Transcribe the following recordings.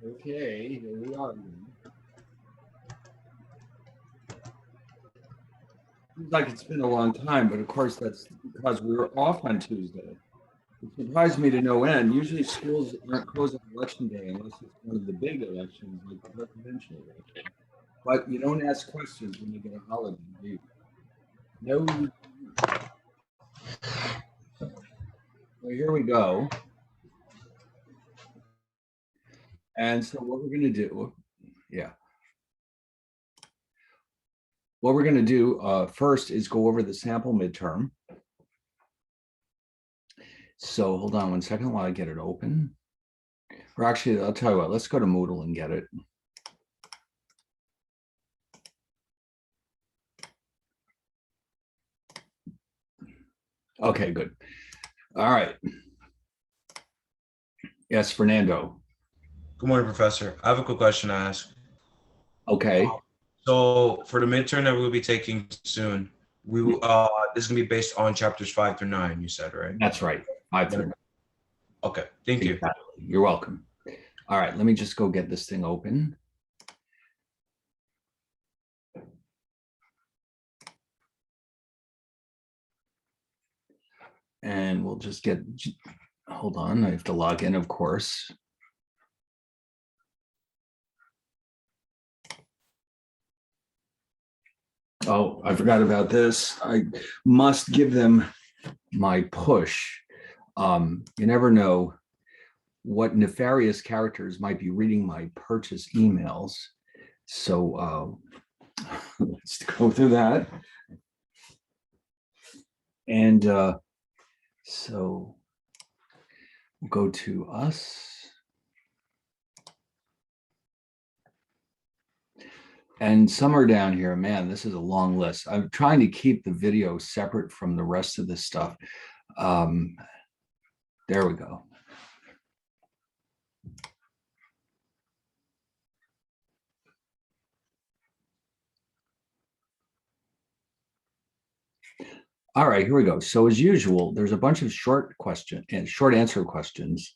Okay, here we are. Seems like it's been a long time, but of course that's because we were off on Tuesday. It surprised me to no end. Usually schools aren't closed on election day unless it's one of the big elections like the presidential election. But you don't ask questions when you get a holiday, do you? No. Well, here we go. And so what we're going to do, yeah, what we're going to do first is go over the sample midterm. So hold on one second while I get it open. Or actually, I'll tell you what, let's go to Moodle and get it. Okay, good. All right. Yes, Fernando. Good morning, Professor. I have a quick question to ask. Okay, So for the midterm that we'll be taking soon, this is gonna be based on chapters 5 through 9, you said, right? that's right. 5 through 9. Okay, thank you. Exactly. You're welcome. All right, let me just go get this thing open. And we'll just get, hold on, I have to log in, of course. Oh, I forgot about this. I must give them my push. You never know what nefarious characters might be reading my purchase emails. So let's go through that. And so we'll go to us. And somewhere down here, man, this is a long list. I'm trying to keep the video separate from the rest of this stuff. There we go. All right, here we go. So as usual, there's a bunch of short answer questions.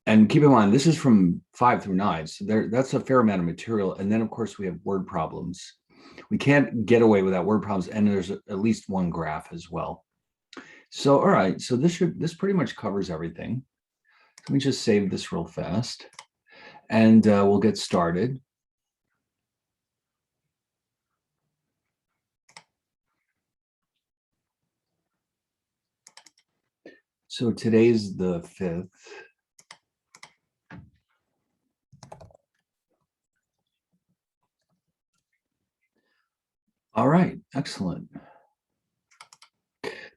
And keep in mind, this is from 5 through 9. So that's a fair amount of material. And then of course we have word problems. We can't get away without word problems. And there's at least one graph as well. So, all right, so this pretty much covers everything. Let me just save this real fast and we'll get started. So today's the 5th. All right, excellent.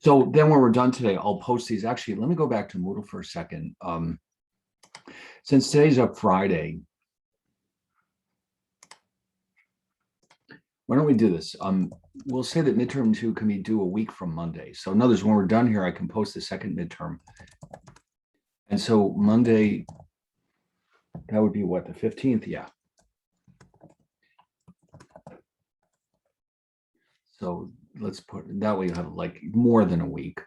So then when we're done today, I'll post these. Actually, let me go back to Moodle for a second. Since today's a Friday, why don't we do this? We'll say that midterm 2 can be due a week from Monday. So in other words, when we're done here, I can post the second midterm. And so Monday, that would be what, the 15th? Yeah. So let's put that way you have like more than a week.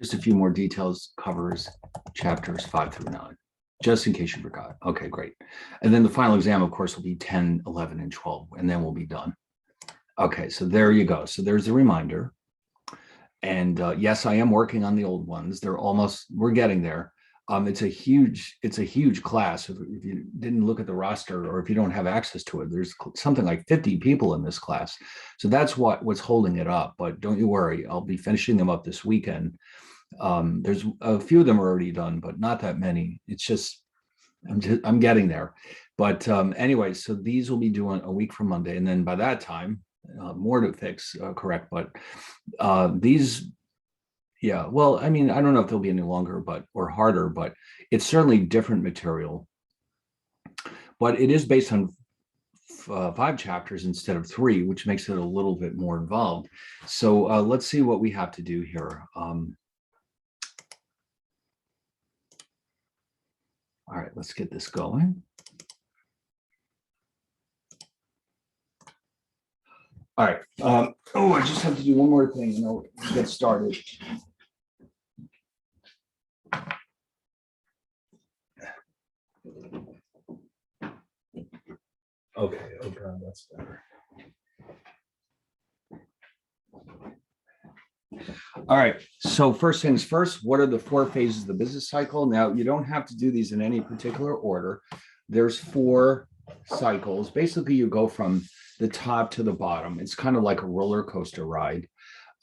Just a few more details covers chapters 5 through 9, just in case you forgot. Okay, great. And then the final exam, of course, will be 10, 11, and 12, and then we'll be done. Okay, so there you go. So there's the reminder. And yes, I am working on the old ones. We're getting there. It's a huge class. If you didn't look at the roster or if you don't have access to it, there's something like 50 people in this class. So that's what's holding it up. But don't you worry, I'll be finishing them up this weekend. There's a few of them are already done, but not that many. It's just I'm getting there. But anyway, so these will be doing a week from Monday, and then by that time, more to fix. Correct, but these, yeah. Well, I mean, I don't know if they'll be any longer, or harder, but it's certainly different material. But it is based on 5 chapters instead of 3, which makes it a little bit more involved. So let's see what we have to do here. All right, let's get this going. All right. Oh, I just have to do one more thing and I'll get started. Okay, oh God, that's better. All right, so first things first, what are the 4 phases of the business cycle? Now, you don't have to do these in any particular order. There's 4 cycles. Basically, you go from the top to the bottom. It's kind of like a roller coaster ride.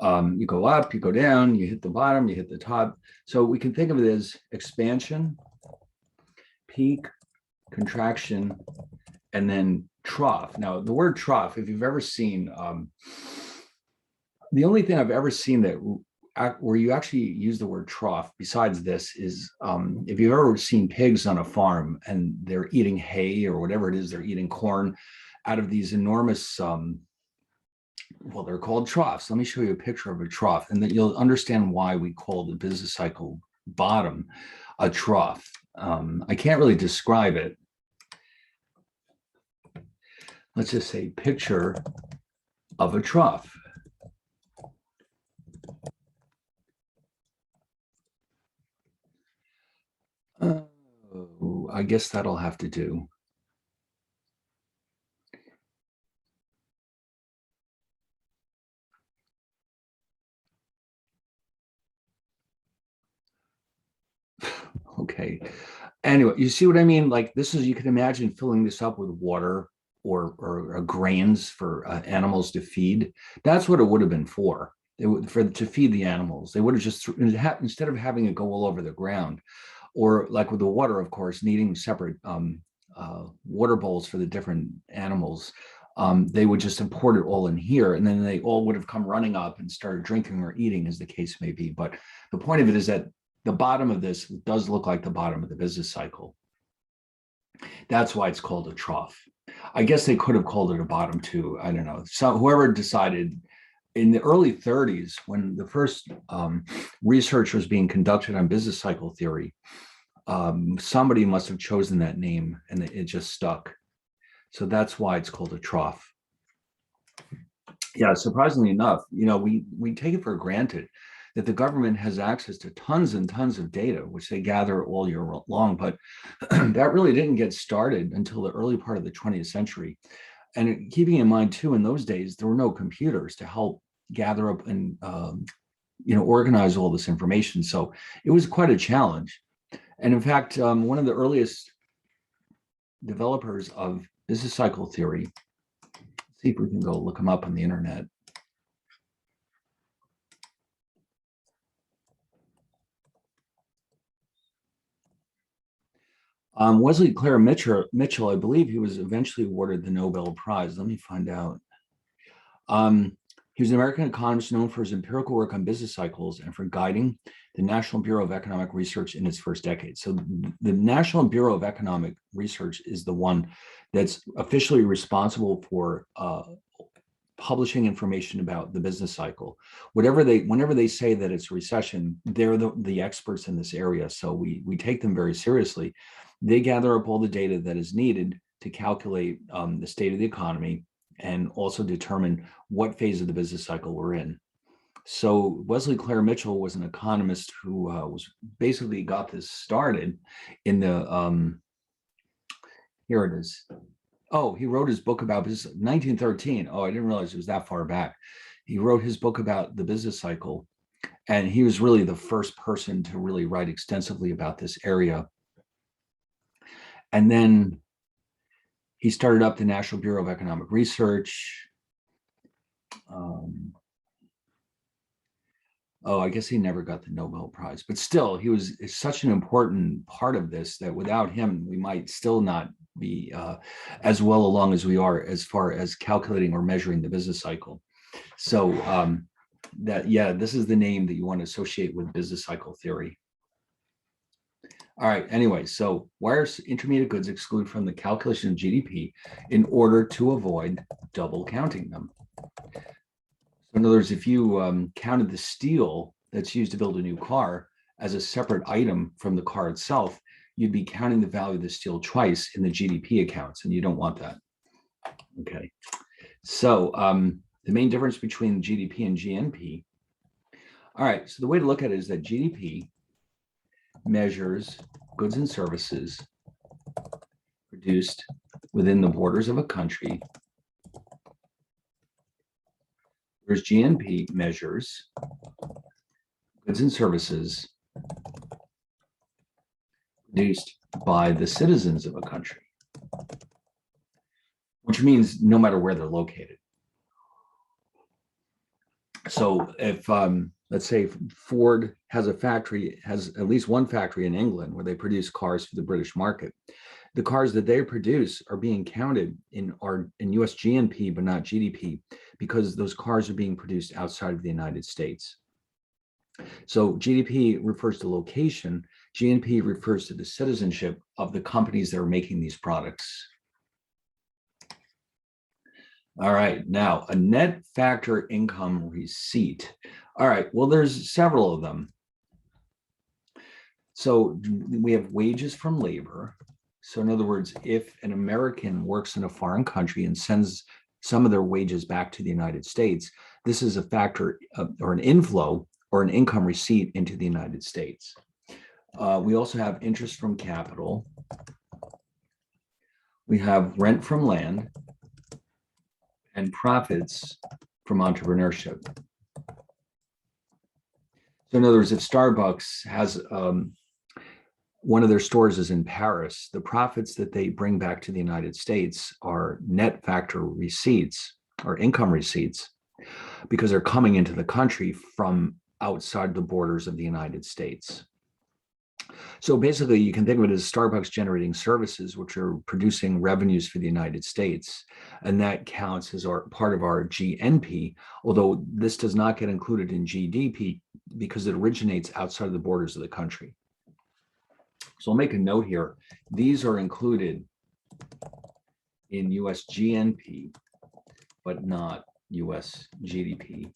You go up, you go down, you hit the bottom, you hit the top. So we can think of it as expansion, peak, contraction, and then trough. Now, the word trough, if you've ever seen, the only thing I've ever seen that where you actually use the word trough besides this is if you've ever seen pigs on a farm and they're eating hay or whatever it is, they're eating corn out of these enormous, well, they're called troughs. Let me show you a picture of a trough and then you'll understand why we call the business cycle bottom a trough. I can't really describe it. Let's just say picture of a trough. I guess that'll have to do. Okay. Anyway, you see what I mean? Like this is, you can imagine filling this up with water or grains for animals to feed. That's what it would have been for. They would to feed the animals. They would have just instead of having it go all over the ground, or like with the water, of course, needing separate water bowls for the different animals. They would just import it all in here, and then they all would have come running up and started drinking or eating, as the case may be. But the point of it is that the bottom of this does look like the bottom of the business cycle. That's why it's called a trough. I guess they could have called it a bottom too. I don't know. So whoever decided in the early 30s, when the first research was being conducted on business cycle theory, somebody must have chosen that name and it just stuck. So that's why it's called a trough. Yeah, surprisingly enough, you know, we take it for granted that the government has access to tons and tons of data, which they gather all year long, but that really didn't get started until the early part of the 20th century. And keeping in mind too, in those days, there were no computers to help gather up and you know, organize all this information. So it was quite a challenge. And in fact, one of the earliest developers of business cycle theory, let's see if we can go look him up on the internet. Wesley Clare Mitchell, I believe he was eventually awarded the Nobel Prize. Let me find out. He was an American economist known for his empirical work on business cycles and for guiding the National Bureau of Economic Research in its first decade. So the National Bureau of Economic Research is the one that's officially responsible for publishing information about the business cycle. Whenever they say that it's a recession, they're the experts in this area. So we take them very seriously. They gather up all the data that is needed to calculate the state of the economy and also determine what phase of the business cycle we're in. So Wesley Clare Mitchell was an economist who was basically got this started in the, here it is. Oh, he wrote his book about this 1913. Oh, I didn't realize it was that far back. He wrote his book about the business cycle, and he was really the first person to really write extensively about this area. And then he started up the National Bureau of Economic Research. Oh, I guess he never got the Nobel Prize, but still, he was such an important part of this that without him, we might still not be as well along as we are as far as calculating or measuring the business cycle. So yeah, this is the name that you want to associate with business cycle theory. All right, anyway, so why are intermediate goods excluded from the calculation of GDP in order to avoid double counting them? So in other words, if you counted the steel that's used to build a new car as a separate item from the car itself, you'd be counting the value of the steel twice in the GDP accounts, and you don't want that. Okay, so the main difference between GDP and GNP. All right, so the way to look at it is that GDP measures goods and services produced within the borders of a country, whereas GNP measures goods and services produced by the citizens of a country, which means no matter where they're located. So if, let's say Ford has a factory, has at least one factory in England where they produce cars for the British market, the cars that they produce are being counted in US GNP, but not GDP, because those cars are being produced outside of the United States. So GDP refers to location, GNP refers to the citizenship of the companies that are making these products. All right, now a net factor income receipt. All right, well, there's several of them. So we have wages from labor. So in other words, if an American works in a foreign country and sends some of their wages back to the United States, this is a factor or an inflow or an income receipt into the United States. We also have interest from capital. We have rent from land and profits from entrepreneurship. So in other words, if Starbucks has one of their stores is in Paris, the profits that they bring back to the United States are net factor receipts or income receipts because they're coming into the country from outside the borders of the United States. So basically, you can think of it as Starbucks generating services, which are producing revenues for the United States. And that counts as part of our GNP, although this does not get included in GDP because it originates outside of the borders of the country. So I'll make a note here. These are included in US GNP, but not US GDP,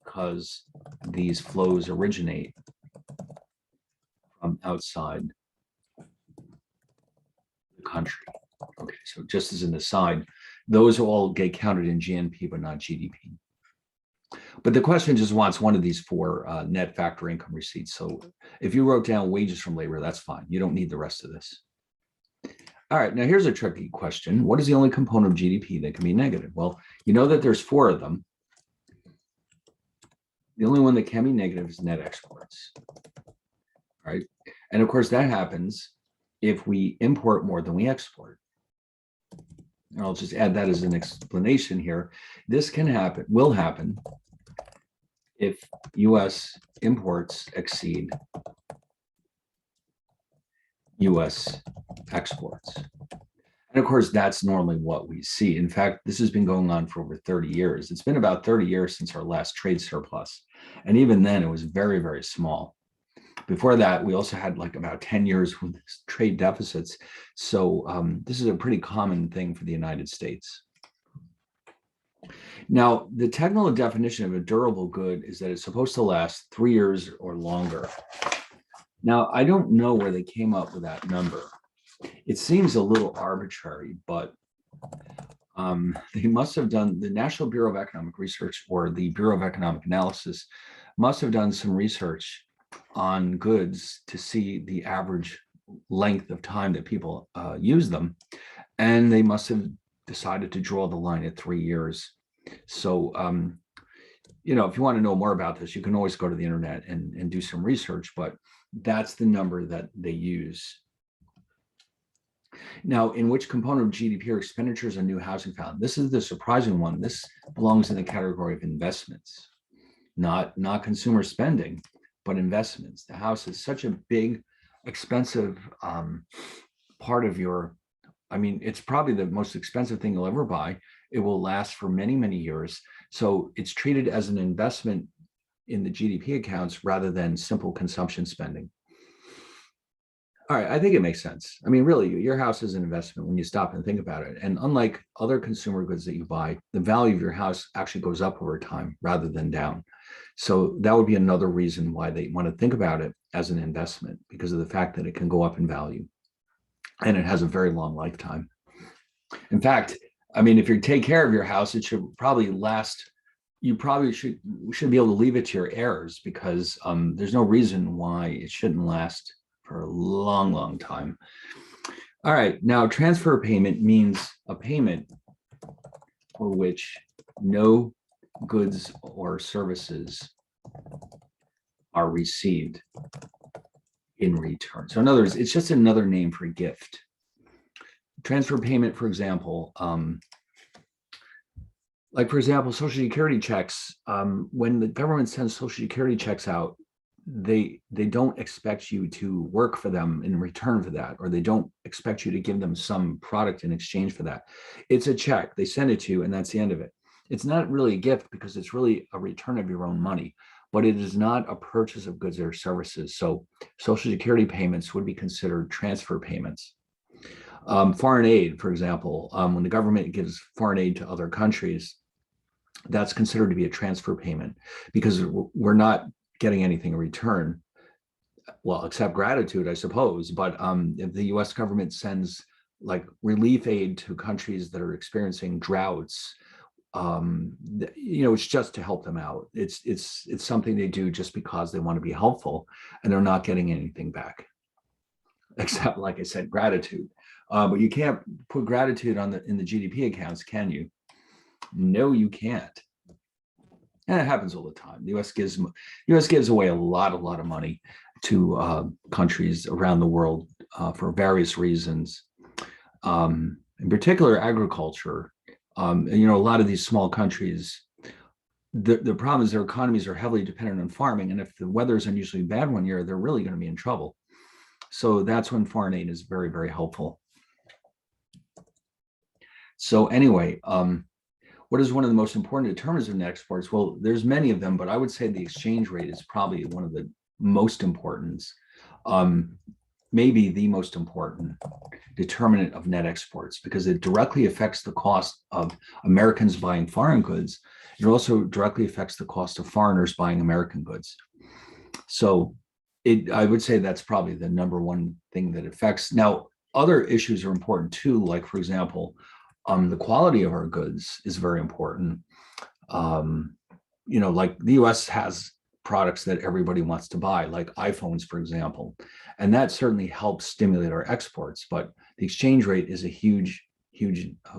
because these flows originate from outside the country. Okay, so just as an aside, those all get counted in GNP, but not GDP. But the question just wants one of these four net factor income receipts. So if you wrote down wages from labor, that's fine. You don't need the rest of this. All right, now here's a tricky question. What is the only component of GDP that can be negative? Well, you know that there's four of them. The only one that can be negative is net exports. All right, and of course that happens if we import more than we export. And I'll just add that as an explanation here. This can happen, will happen, if US imports exceed US exports. And of course, that's normally what we see. In fact, this has been going on for over 30 years. It's been about 30 years since our last trade surplus. And even then, it was very, very small. Before that, we also had like about 10 years with trade deficits. So this is a pretty common thing for the United States. Now, the technical definition of a durable good is that it's supposed to last 3 years or longer. Now, I don't know where they came up with that number. It seems a little arbitrary, but they must have done, the National Bureau of Economic Research or the Bureau of Economic Analysis must have done some research on goods to see the average length of time that people use them. And they must have decided to draw the line at 3 years. So, you know, if you want to know more about this, you can always go to the internet and do some research, but that's the number that they use. Now, in which component of GDP are expenditures on new housing found? This is the surprising one. This belongs in the category of investments, not consumer spending, but investments. The house is such a big, expensive part of your, I mean, it's probably the most expensive thing you'll ever buy. It will last for many, many years. So it's treated as an investment in the GDP accounts rather than simple consumption spending. All right, I think it makes sense. I mean, really, your house is an investment when you stop and think about it. And unlike other consumer goods that you buy, the value of your house actually goes up over time rather than down. So that would be another reason why they want to think about it as an investment, because of the fact that it can go up in value and it has a very long lifetime. In fact, I mean, if you take care of your house, it should probably last. You probably should be able to leave it to your heirs because there's no reason why it shouldn't last for a long, long time. All right, now transfer payment means a payment for which no goods or services are received in return. So in other words, it's just another name for a gift. Transfer payment, for example, like for example, Social Security checks, when the government sends Social Security checks out, they don't expect you to work for them in return for that, or they don't expect you to give them some product in exchange for that. It's a check. They send it to you, and that's the end of it. It's not really a gift because it's really a return of your own money, but it is not a purchase of goods or services. So Social Security payments would be considered transfer payments. Foreign aid, for example, when the government gives foreign aid to other countries, that's considered to be a transfer payment because we're not getting anything in return. Well, except gratitude, I suppose. But if the U.S. government sends like relief aid to countries that are experiencing droughts, it's just to help them out. It's something they do just because they want to be helpful, and they're not getting anything back, except, like I said, gratitude. But you can't put gratitude in the GDP accounts, can you? No, you can't. And it happens all the time. The U.S. gives away a lot of money to countries around the world for various reasons. In particular, agriculture. A lot of these small countries, the problem is their economies are heavily dependent on farming, and if the weather is unusually bad one year, they're really going to be in trouble. So that's when foreign aid is very, very helpful. So anyway, what is one of the most important determinants of net exports? Well, there's many of them, but I would say the exchange rate is probably one of the most important, maybe the most important determinant of net exports, because it directly affects the cost of Americans buying foreign goods. It also directly affects the cost of foreigners buying American goods. So I would say that's probably the number one thing that affects. Now, other issues are important too, like, for example, the quality of our goods is very important. Like the US has products that everybody wants to buy, like iPhones, for example, and that certainly helps stimulate our exports. But the exchange rate is a huge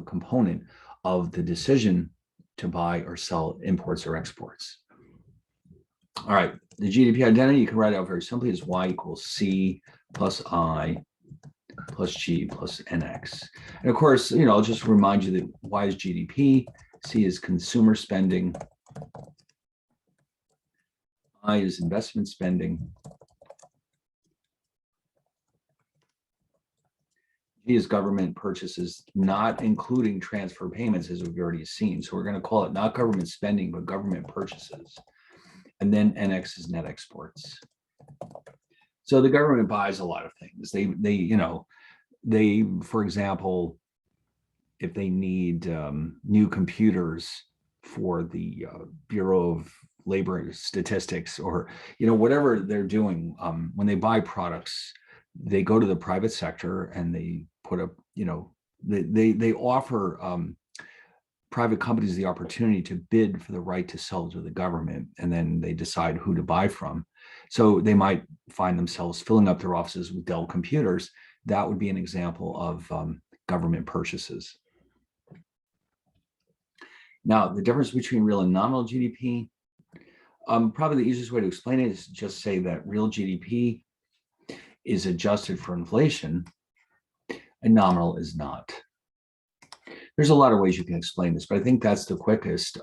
component of the decision to buy or sell imports or exports. All right, the GDP identity, you can write it out very simply as Y equals C plus I plus G plus NX. And of course, I'll just remind you that Y is GDP, C is consumer spending, I is investment spending, G is government purchases, not including transfer payments, as we've already seen. So we're going to call it not government spending, but government purchases. And then NX is net exports. So the government buys a lot of things. They, for example, if they need new computers for the Bureau of Labor Statistics, or whatever they're doing, when they buy products, they go to the private sector and they put up, they offer private companies the opportunity to bid for the right to sell to the government, and then they decide who to buy from. So they might find themselves filling up their offices with Dell computers. That would be an example of government purchases. Now, the difference between real and nominal GDP, probably the easiest way to explain it is just say that real GDP is adjusted for inflation and nominal is not. There's a lot of ways you can explain this, but I think that's the quickest.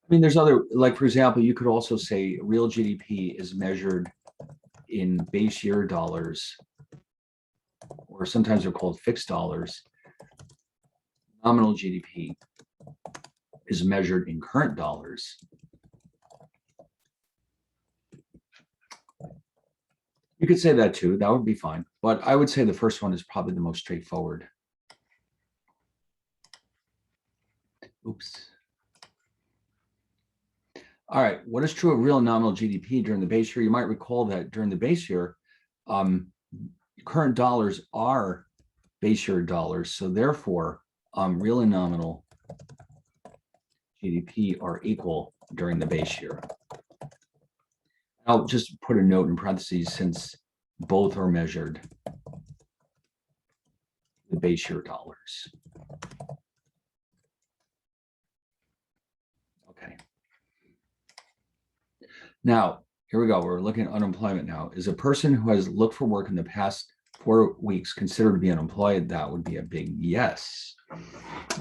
There's other, like, for example, you could also say real GDP is measured in base year dollars, or sometimes they're called fixed dollars. Nominal GDP is measured in current dollars. You could say that too, that would be fine. But I would say the first one is probably the most straightforward. Oops. All right. What is true of real nominal GDP during the base year? You might recall that during the base year, um, current dollars are base year dollars. So therefore, real and nominal GDP are equal during the base year. I'll just put a note in parentheses since both are measured the base year dollars. Okay. Now, here we go. We're looking at unemployment now. Is a person who has looked for work in the past 4 weeks considered to be unemployed? That would be a big yes.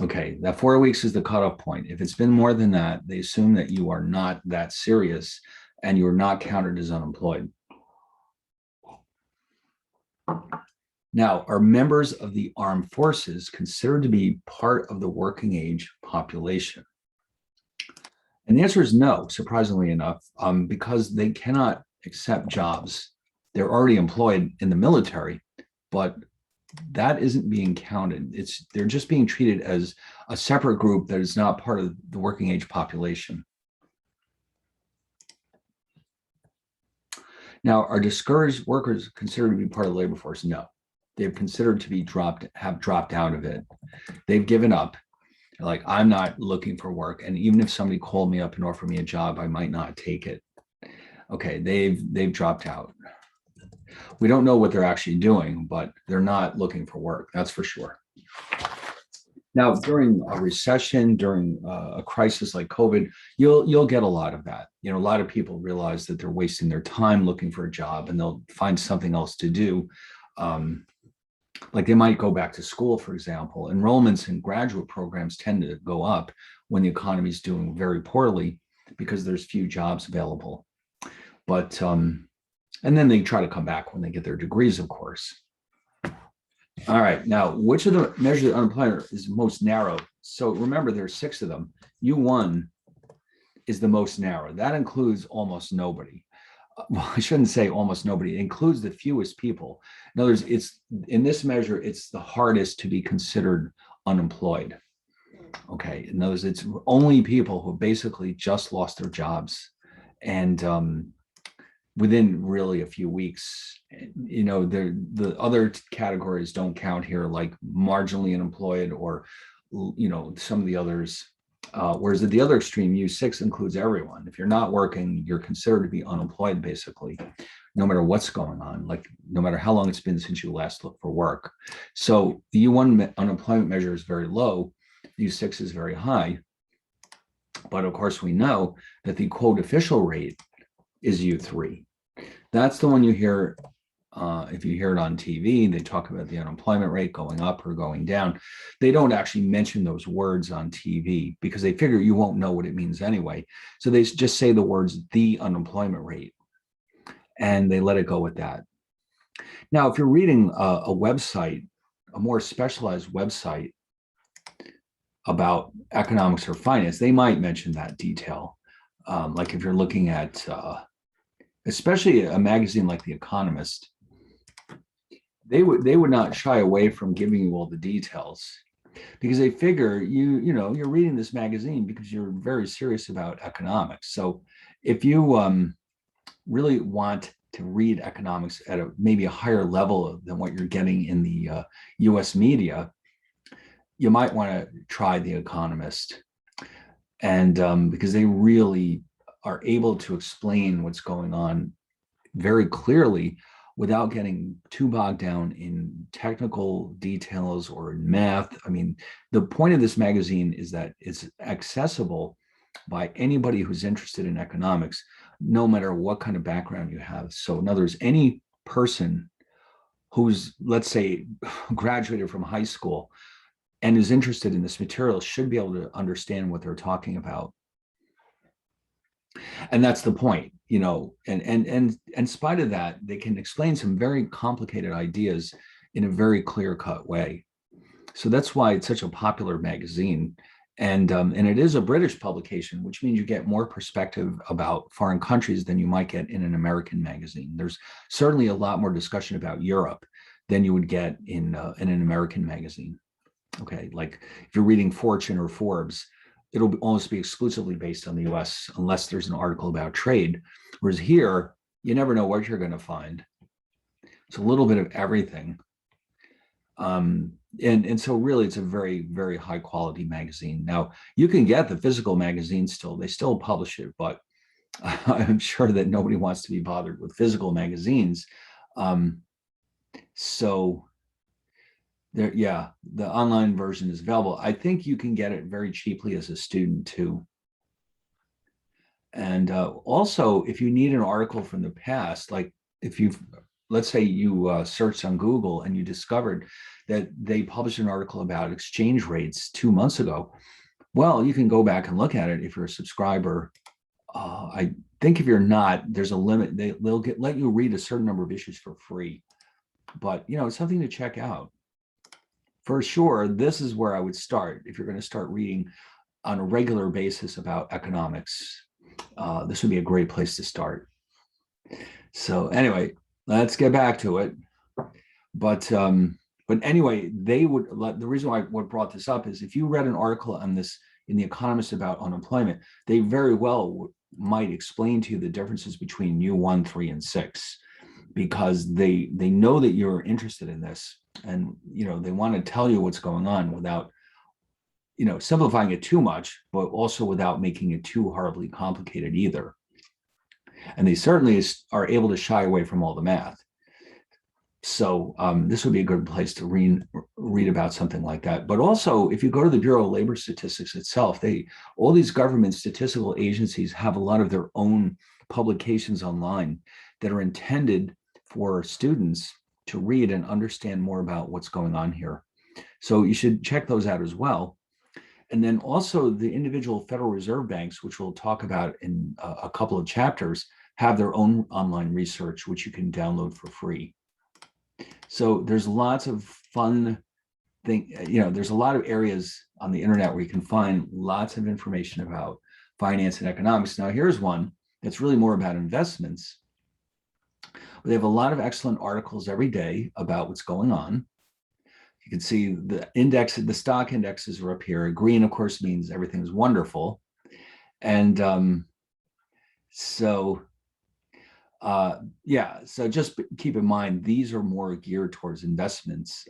Okay, that 4 weeks is the cutoff point. If it's been more than that, they assume that you are not that serious and you're not counted as unemployed. Now, are members of the armed forces considered to be part of the working age population? And the answer is no, surprisingly enough, because they cannot accept jobs. They're already employed in the military, but that isn't being counted. They're just being treated as a separate group that is not part of the working age population. Now, are discouraged workers considered to be part of the labor force? No, they've considered to be have dropped out of it. They've given up. Like, I'm not looking for work. And even if somebody called me up and offered me a job, I might not take it. Okay, they've dropped out. We don't know what they're actually doing, but they're not looking for work. That's for sure. Now, during a recession, during a crisis like COVID, you'll get a lot of that. You know, a lot of people realize that they're wasting their time looking for a job, and they'll find something else to do. Like they might go back to school, for example. Enrollments in graduate programs tend to go up when the economy is doing very poorly because there's few jobs available. But and then they try to come back when they get their degrees, of course. All right, now, which of the measures of unemployment is most narrow? So remember, there's 6 of them. U1 is the most narrow. That includes almost nobody. Well, I shouldn't say almost nobody. It includes the fewest people. In other words, it's in this measure, it's the hardest to be considered unemployed. Okay, in other words, it's only people who basically just lost their jobs, and within really a few weeks. You know, the other categories don't count here, like marginally unemployed or, you know, some of the others. Whereas at the other extreme, U6 includes everyone. If you're not working, you're considered to be unemployed, basically, no matter what's going on, like no matter how long it's been since you last looked for work. So the U1 unemployment measure is very low, U6 is very high. But of course, we know that the quote official rate is U3. That's the one you hear. If you hear it on TV, they talk about the unemployment rate going up or going down. They don't actually mention those words on TV because they figure you won't know what it means anyway. So they just say the words, the unemployment rate, and they let it go with that. Now, if you're reading a website, a more specialized website about economics or finance, they might mention that detail. Like if you're looking at, especially a magazine like The Economist, they would not shy away from giving you all the details because they figure you know you're reading this magazine because you're very serious about economics. So if you really want to read economics at maybe a higher level than what you're getting in the U.S. media, you might want to try The Economist, and because they really are able to explain what's going on very clearly without getting too bogged down in technical details or in math. I mean, the point of this magazine is that it's accessible by anybody who's interested in economics, no matter what kind of background you have. So in other words, any person who's, let's say, graduated from high school and is interested in this material should be able to understand what they're talking about. And that's the point, you know, and in spite of that, they can explain some very complicated ideas in a very clear-cut way. So that's why it's such a popular magazine. And it is a British publication, which means you get more perspective about foreign countries than you might get in an American magazine. There's certainly a lot more discussion about Europe than you would get in an American magazine. Okay, like if you're reading Fortune or Forbes, it'll almost be exclusively based on the US unless there's an article about trade. Whereas here, you never know what you're going to find. It's a little bit of everything. And so really it's a very, very high quality magazine. Now you can get the physical magazine still, they still publish it, but I'm sure that nobody wants to be bothered with physical magazines. So there, yeah, the online version is available. I think you can get it very cheaply as a student too. And also, if you need an article from the past, like if you've, let's say you searched on Google and you discovered that they published an article about exchange rates 2 months ago, well, you can go back and look at it if you're a subscriber. I think if you're not, there's a limit. They'll let you read a certain number of issues for free. But, you know, it's something to check out. For sure, this is where I would start if you're going to start reading on a regular basis about economics. This would be a great place to start. So anyway, let's get back to it. But anyway, they would, the reason why I brought this up is if you read an article on this in The Economist about unemployment, they very well might explain to you the differences between U1, 3, and 6, because they know that you're interested in this, and you know they want to tell you what's going on without, you know, simplifying it too much, but also without making it too horribly complicated either. And they certainly are able to shy away from all the math. So this would be a good place to read about something like that. But also, if you go to the Bureau of Labor Statistics itself, all these government statistical agencies have a lot of their own publications online that are intended for students to read and understand more about what's going on here. So you should check those out as well. And then also the individual Federal Reserve banks, which we'll talk about in a couple of chapters, have their own online research, which you can download for free. So there's lots of fun there's a lot of areas on the internet where you can find lots of information about finance and economics. Now, here's one that's really more about investments. They have a lot of excellent articles every day about what's going on. You can see the stock indexes are up here. Green, of course, means everything is wonderful. And so just keep in mind, these are more geared towards investments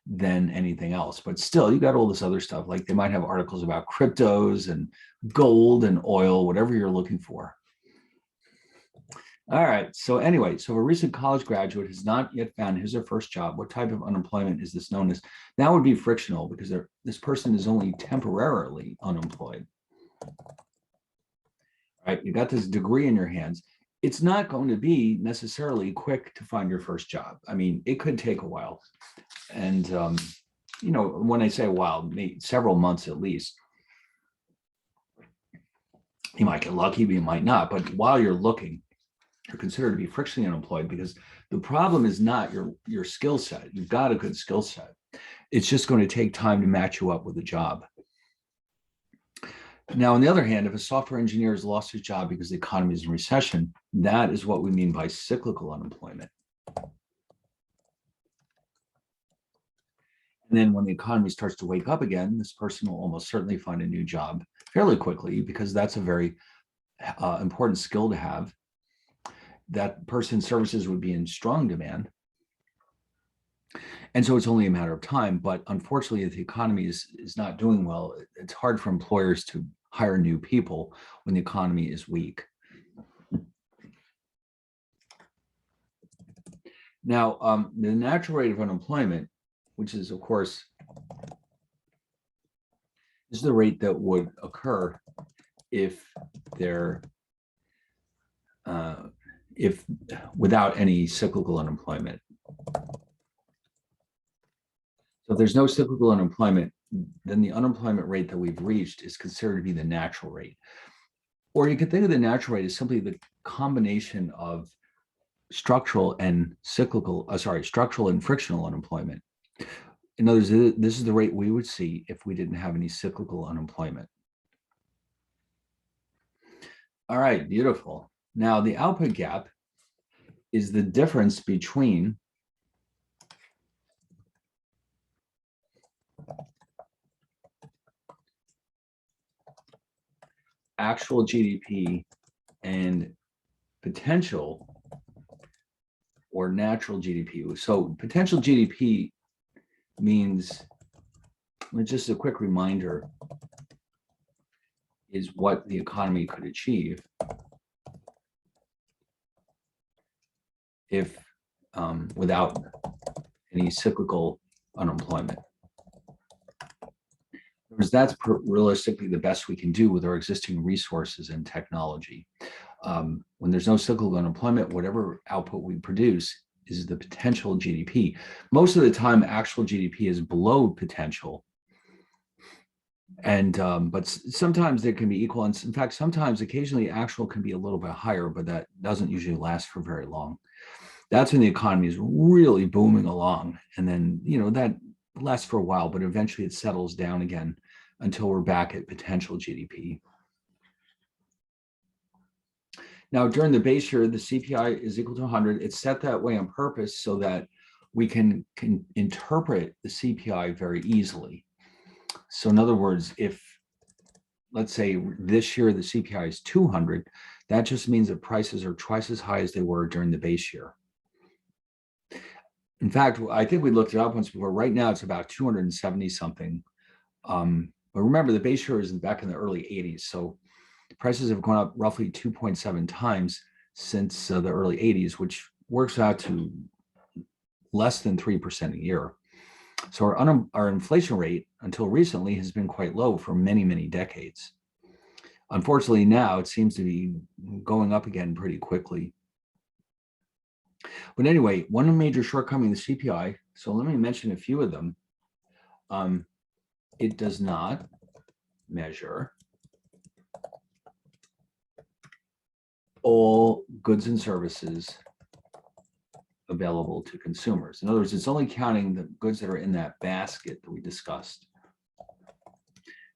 than anything else. But still, you got all this other stuff. Like they might have articles about cryptos and gold and oil, whatever you're looking for. All right. So anyway, so a recent college graduate has not yet found his or first job. What type of unemployment is this known as? That would be frictional because this person is only temporarily unemployed. All right. You got this degree in your hands. It's not going to be necessarily quick to find your first job. I mean, it could take a while. And, you know, when I say a while, maybe several months at least. You might get lucky, but you might not. But while you're looking, you're considered to be frictionally unemployed because the problem is not your skill set. You've got a good skill set. It's just going to take time to match you up with a job. Now, on the other hand, if a software engineer has lost his job because the economy is in recession, that is what we mean by cyclical unemployment. And then when the economy starts to wake up again, this person will almost certainly find a new job fairly quickly because that's a very important skill to have. That person's services would be in strong demand. And so it's only a matter of time. But unfortunately, if the economy is not doing well, it's hard for employers to hire new people when the economy is weak. Now, the natural rate of unemployment, which is, of course, is the rate that would occur if without any cyclical unemployment. So if there's no cyclical unemployment, then the unemployment rate that we've reached is considered to be the natural rate. Or you could think of the natural rate as simply the combination of structural and frictional unemployment. In other words, this is the rate we would see if we didn't have any cyclical unemployment. All right, beautiful. Now, the output gap is the difference between actual GDP and potential or natural GDP. So potential GDP means, just a quick reminder, is what the economy could achieve if without any cyclical unemployment. Because that's realistically the best we can do with our existing resources and technology. When there's no cyclical unemployment, whatever output we produce is the potential GDP. Most of the time, actual GDP is below potential. And but sometimes there can be equal. And in fact, sometimes occasionally actual can be a little bit higher, but that doesn't usually last for very long. That's when the economy is really booming along. And then, that lasts for a while, but eventually it settles down again until we're back at potential GDP. Now, during the base year, the CPI is equal to 100. It's set that way on purpose so that we can interpret the CPI very easily. So in other words, if, let's say this year the CPI is 200, that just means that prices are twice as high as they were during the base year. In fact, I think we looked it up once before. Right now, it's about 270 something. But remember, the base year is back in the early 80s. So prices have gone up roughly 2.7 times since the early 80s, which works out to less than 3% a year. So our inflation rate until recently has been quite low for many, many decades. Unfortunately, now it seems to be going up again pretty quickly. But anyway, one major shortcoming of the CPI, so let me mention a few of them. It does not measure all goods and services available to consumers. In other words, it's only counting the goods that are in that basket that we discussed.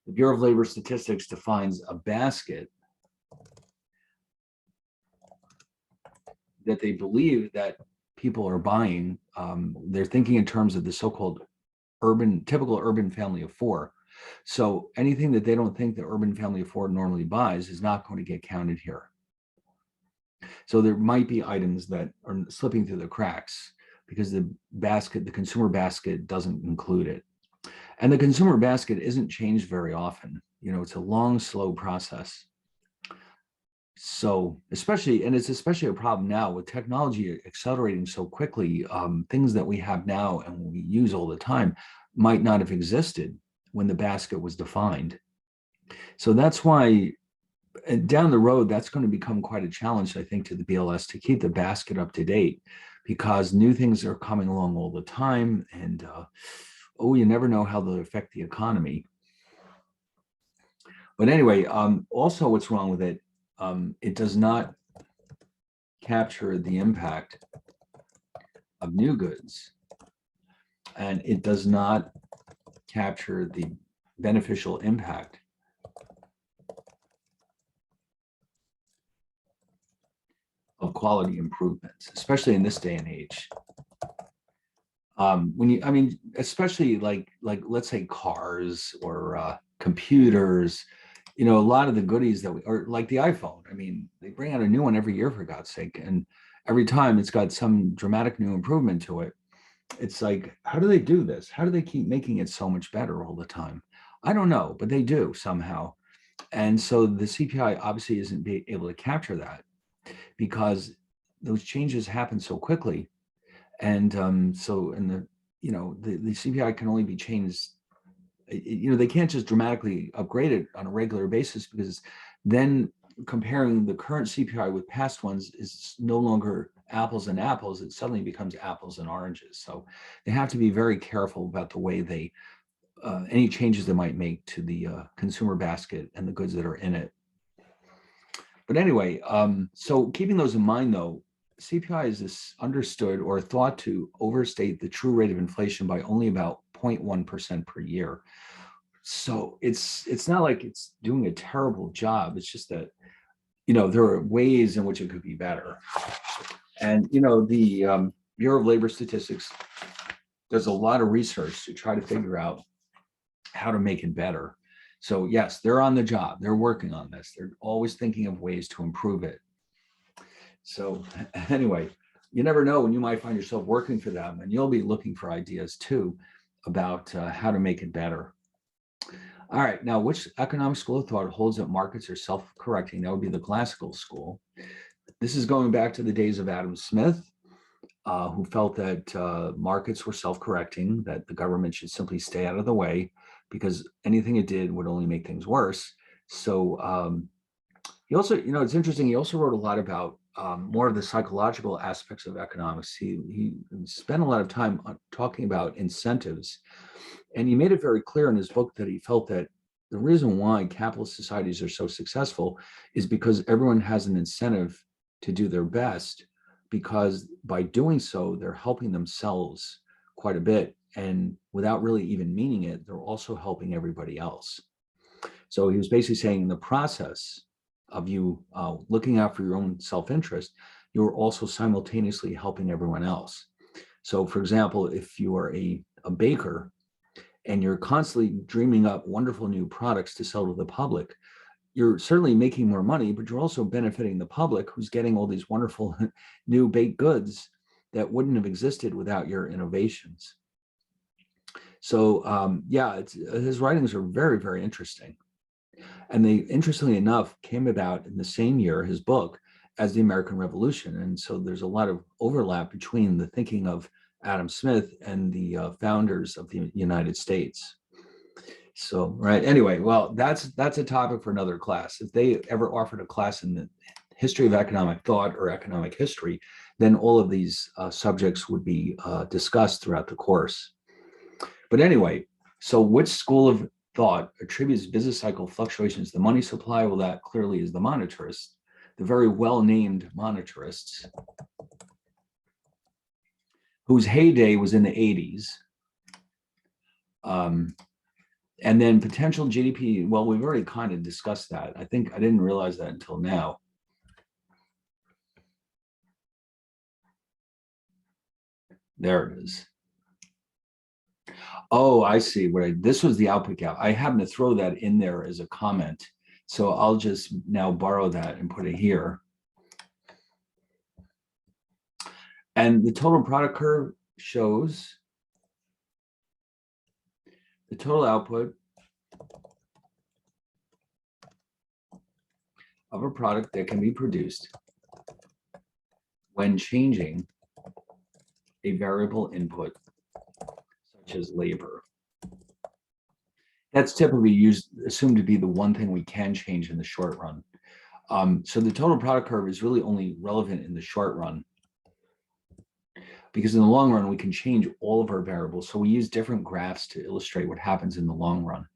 The Bureau of Labor Statistics defines a basket that they believe that people are buying. They're thinking in terms of the so-called typical urban family of four. So anything that they don't think the urban family of four normally buys is not going to get counted here. So there might be items that are slipping through the cracks because the consumer basket doesn't include it. And the consumer basket isn't changed very often. It's a long, slow process. So it's especially a problem now with technology accelerating so quickly. Things that we have now and we use all the time might not have existed when the basket was defined. So that's why down the road, that's going to become quite a challenge, I think, to the BLS to keep the basket up to date, because new things are coming along all the time. And you never know how they'll affect the economy. But anyway, also what's wrong with it, it does not capture the impact of new goods, and it does not capture the beneficial impact of quality improvements, especially in this day and age. Especially like let's say cars or computers, a lot of the goodies that or like the iPhone. They bring out a new one every year, for God's sake, and every time it's got some dramatic new improvement to it. It's like, how do they do this? How do they keep making it so much better all the time? I don't know, but they do somehow. And so the CPI obviously isn't able to capture that because those changes happen so quickly. And so the CPI can only be changed. They can't just dramatically upgrade it on a regular basis, because then comparing the current CPI with past ones is no longer apples and apples. It suddenly becomes apples and oranges. So they have to be very careful about the way they, any changes they might make to the consumer basket and the goods that are in it. But anyway, so keeping those in mind, though, CPI is understood or thought to overstate the true rate of inflation by only about 0.1% per year. So it's not like it's doing a terrible job. It's just that, there are ways in which it could be better. And, the Bureau of Labor Statistics does a lot of research to try to figure out how to make it better. So yes, they're on the job. They're working on this. They're always thinking of ways to improve it. So anyway, you never know when you might find yourself working for them, and you'll be looking for ideas too about how to make it better. All right, now which economic school of thought holds that markets are self-correcting? That would be the classical school. This is going back to the days of Adam Smith, who felt that markets were self-correcting, that the government should simply stay out of the way because anything it did would only make things worse. So he also, it's interesting, he also wrote a lot about more of the psychological aspects of economics. He spent a lot of time talking about incentives. And he made it very clear in his book that he felt that the reason why capitalist societies are so successful is because everyone has an incentive to do their best, because by doing so, they're helping themselves quite a bit. And without really even meaning it, they're also helping everybody else. So he was basically saying in the process of you looking out for your own self-interest, you're also simultaneously helping everyone else. So for example, if you are a baker and you're constantly dreaming up wonderful new products to sell to the public, you're certainly making more money, but you're also benefiting the public who's getting all these wonderful new baked goods that wouldn't have existed without your innovations. So yeah, his writings are very, very interesting. And they, interestingly enough, came about in the same year, his book, as the American Revolution. And so there's a lot of overlap between the thinking of Adam Smith and the founders of the United States. So, right. Anyway, well, that's a topic for another class. If they ever offered a class in the history of economic thought or economic history, then all of these subjects would be discussed throughout the course. But anyway, so which school of thought attributes business cycle fluctuations to the money supply? Well, that clearly is the monetarists, the very well-named monetarists, whose heyday was in the 80s. And then potential GDP, well, we've already kind of discussed that. I think I didn't realize that until now. There it is. Oh, I see. This was the output gap. I happened to throw that in there as a comment. So I'll just now borrow that and put it here. And the total product curve shows the total output of a product that can be produced when changing a variable input, such as labor. That's typically assumed to be the one thing we can change in the short run. So the total product curve is really only relevant in the short run, because in the long run, we can change all of our variables. So we use different graphs to illustrate what happens in the long run.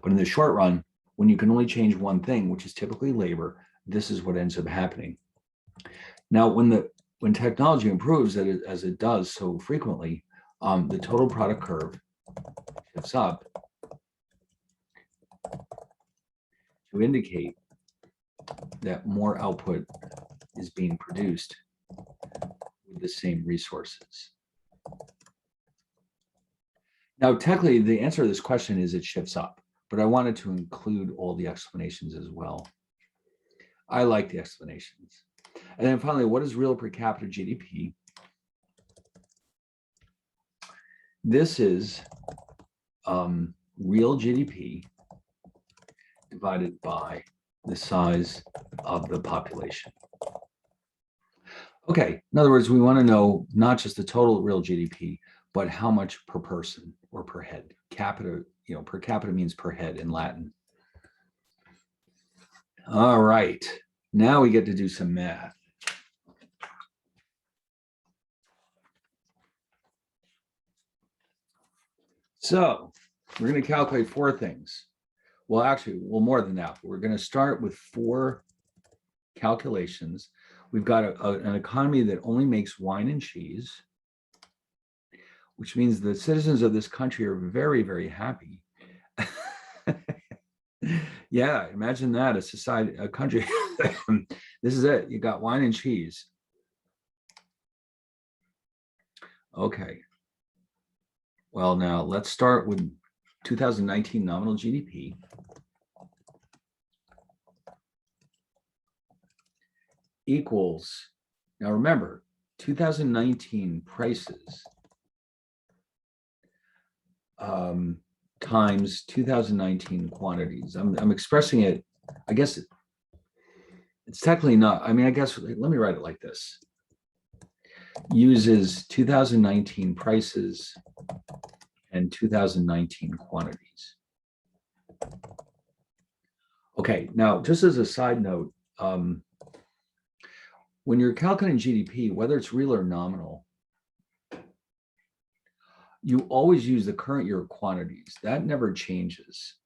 But in the short run, when you can only change one thing, which is typically labor, this is what ends up happening. Now, when technology improves, as it does so frequently, the total product curve shifts up to indicate that more output is being produced with the same resources. Now, technically, the answer to this question is it shifts up, but I wanted to include all the explanations as well. I like the explanations. And then finally, what is real per capita GDP? This is real GDP divided by the size of the population. Okay, in other words, we want to know not just the total real GDP, but how much per person or per head. Capita, per capita means per head in Latin. All right, now we get to do some math. So we're going to calculate four things. Well, actually, more than that. We're going to start with four calculations. We've got an economy that only makes wine and cheese, which means the citizens of this country are very, very happy. Yeah, imagine that, a country. This is it. You got wine and cheese. Okay. Well, now let's start with 2019 nominal GDP. equals, now remember, 2019 prices times 2019 quantities. I'm expressing it, I guess it's technically not, I mean, I guess, let me write it like this. Uses 2019 prices and 2019 quantities. Okay, now just as a side note, when you're calculating GDP, whether it's real or nominal, you always use the current year quantities. That never changes.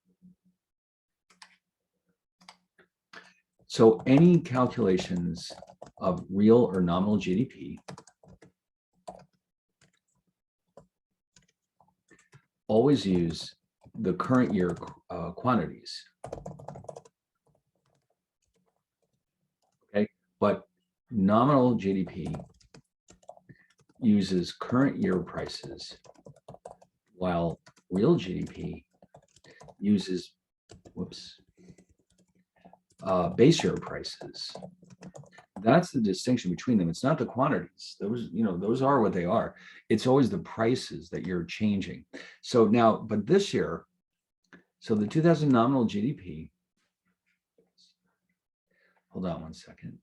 So any calculations of real or nominal GDP always use the current year quantities. Okay, but nominal GDP uses current year prices, while real GDP uses, base year prices. That's the distinction between them. It's not the quantities. Those, those are what they are. It's always the prices that you're changing. So now, but this year, so the 2000 nominal GDP, hold on one second.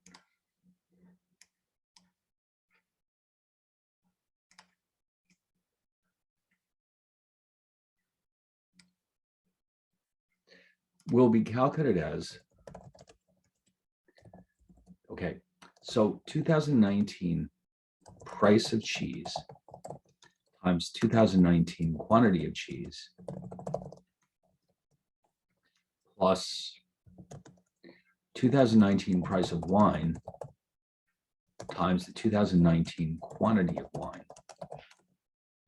Will be calculated as, okay, so 2019 price of cheese times 2019 quantity of cheese plus 2019 price of wine times the 2019 quantity of wine.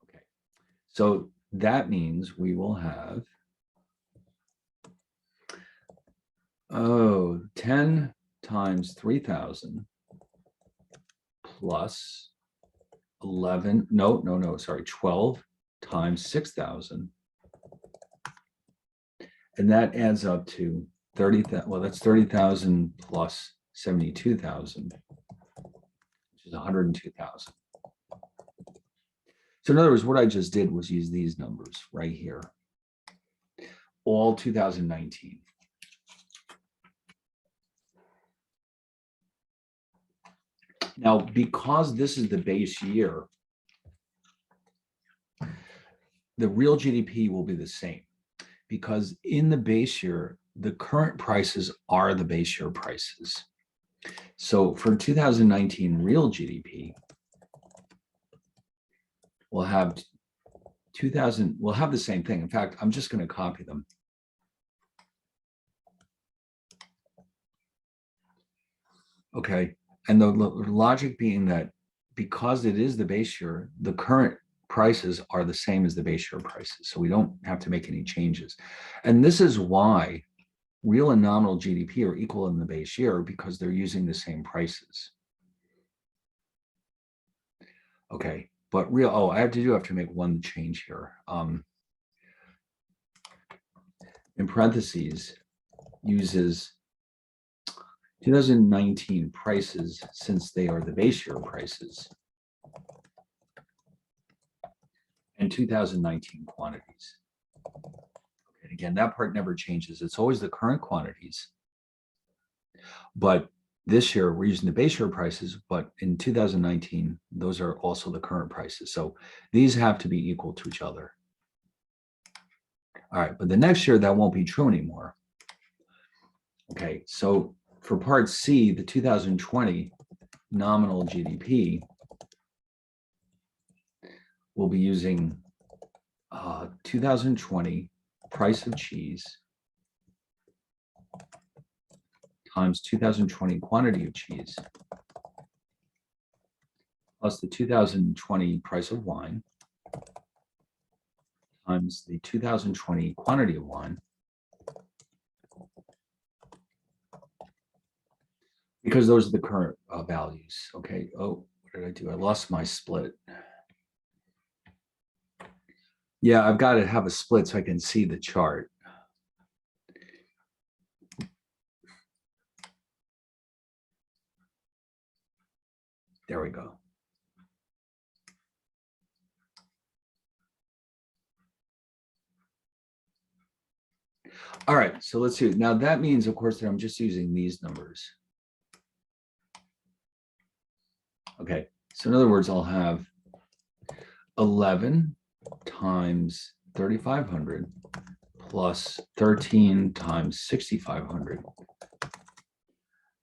Okay, so that means we will have 10 times 3,000 plus 11, sorry, 12 times 6,000. And that adds up to 30,000, well, that's 30,000 plus 72,000, which is 102,000. So in other words, what I just did was use these numbers right here, all 2019. Now, because this is the base year, the real GDP will be the same, because in the base year, the current prices are the base year prices. So for 2019 real GDP, we'll have we'll have the same thing. In fact, I'm just going to copy them. Okay. And the logic being that because it is the base year, the current prices are the same as the base year prices. So we don't have to make any changes. And this is why real and nominal GDP are equal in the base year, because they're using the same prices. Okay, but real, I have to make one change here. In parentheses, uses 2019 prices since they are the base year prices, and 2019 quantities. And again, that part never changes. It's always the current quantities. But this year we're using the base year prices, but in 2019, those are also the current prices. So these have to be equal to each other. All right, but the next year that won't be true anymore. Okay, so for part C, the 2020 nominal GDP will be using 2020 price of cheese times 2020 quantity of cheese plus the 2020 price of wine times the 2020 quantity of wine, because those are the current values. Okay. Oh, what did I do? I lost my split. Yeah, I've got to have a split so I can see the chart. There we go. All right, so let's see. Now that means, of course, that I'm just using these numbers. Okay, so in other words, I'll have 11 times 3,500 plus 13 times 6,500.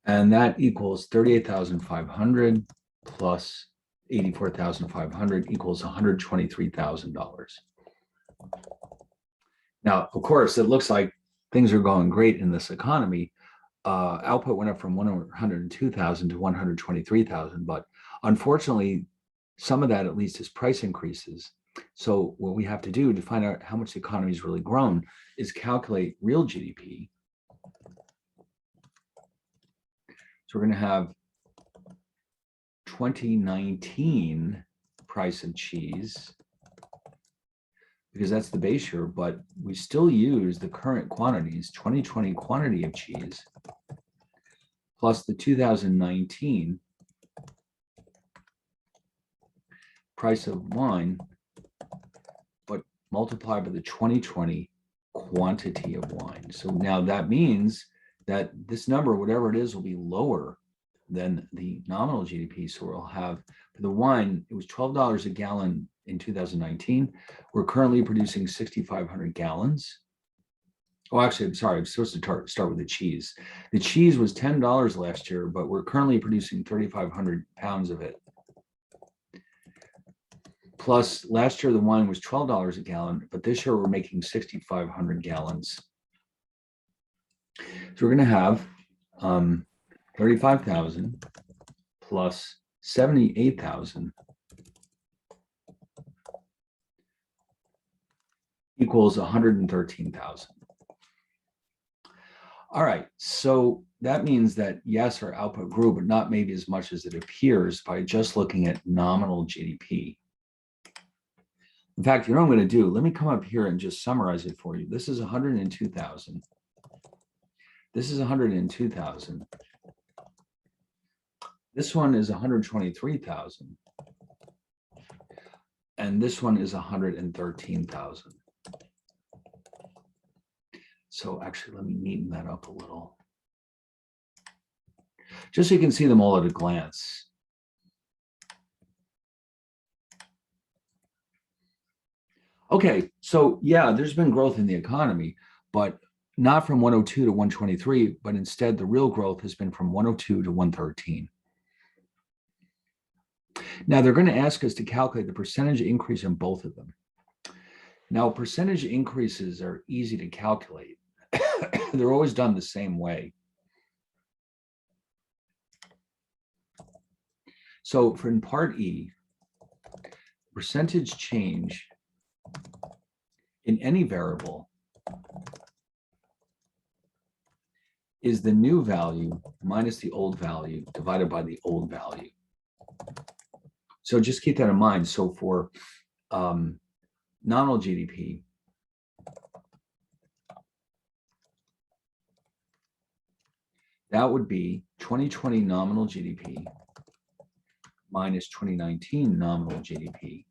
And that equals 38,500 plus 84,500 equals $123,000. Now, of course, it looks like things are going great in this economy. Output went up from 102,000 to 123,000, but unfortunately, some of that at least is price increases. So what we have to do to find out how much the economy has really grown is calculate real GDP. So we're going to have 2019 price of cheese, because that's the base year, but we still use the current quantities, 2020 quantity of cheese, plus the 2019 price of wine, but multiplied by the 2020 quantity of wine. So now that means that this number, whatever it is, will be lower than the nominal GDP. So we'll have, for the wine, it was $12 a gallon in 2019. We're currently producing 6,500 gallons. Oh, actually, I'm sorry, I'm supposed to start with the cheese. The cheese was $10 last year, but we're currently producing 3,500 pounds of it. Plus, last year the wine was $12 a gallon, but this year we're making 6,500 gallons. So we're going to have 35,000 plus 78,000 equals 113,000. All right, so that means that yes, our output grew, but not maybe as much as it appears by just looking at nominal GDP. In fact, you know what I'm going to do? Let me come up here and just summarize it for you. This is 102,000. This is 102,000. This one is 123,000. And this one is 113,000. So actually, let me neaten that up a little, just so you can see them all at a glance. Okay, so yeah, there's been growth in the economy, but not from 102 to 123, but instead the real growth has been from 102 to 113. Now they're going to ask us to calculate the percentage increase in both of them. Now, percentage increases are easy to calculate. They're always done the same way. So for in part E, percentage change in any variable is the new value minus the old value divided by the old value. So just keep that in mind. So for nominal GDP, that would be 2020 nominal GDP minus 2019 nominal GDP,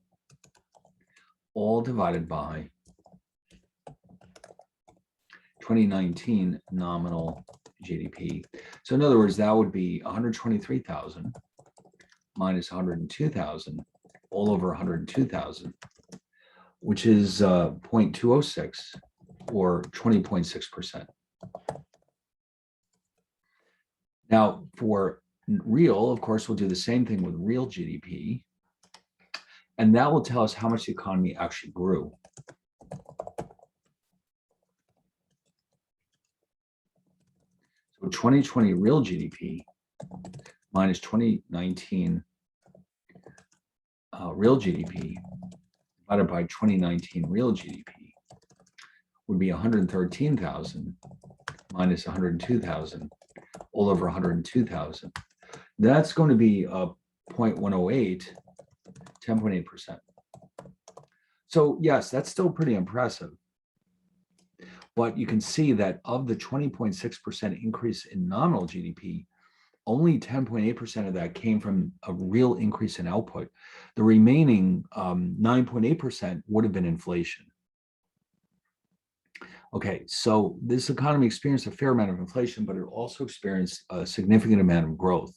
all divided by 2019 nominal GDP. So in other words, that would be 123,000 minus 102,000 all over 102,000, which is 0.206 or 20.6%. Now for real, of course, we'll do the same thing with real GDP, and that will tell us how much the economy actually grew. So 2020 real GDP minus 2019 real GDP divided by 2019 real GDP would be 113,000 minus 102,000 all over 102,000. That's going to be 0.108, 10.8%. So yes, that's still pretty impressive. But you can see that of the 20.6% increase in nominal GDP, only 10.8% of that came from a real increase in output. The remaining 9.8% would have been inflation. Okay, so this economy experienced a fair amount of inflation, but it also experienced a significant amount of growth.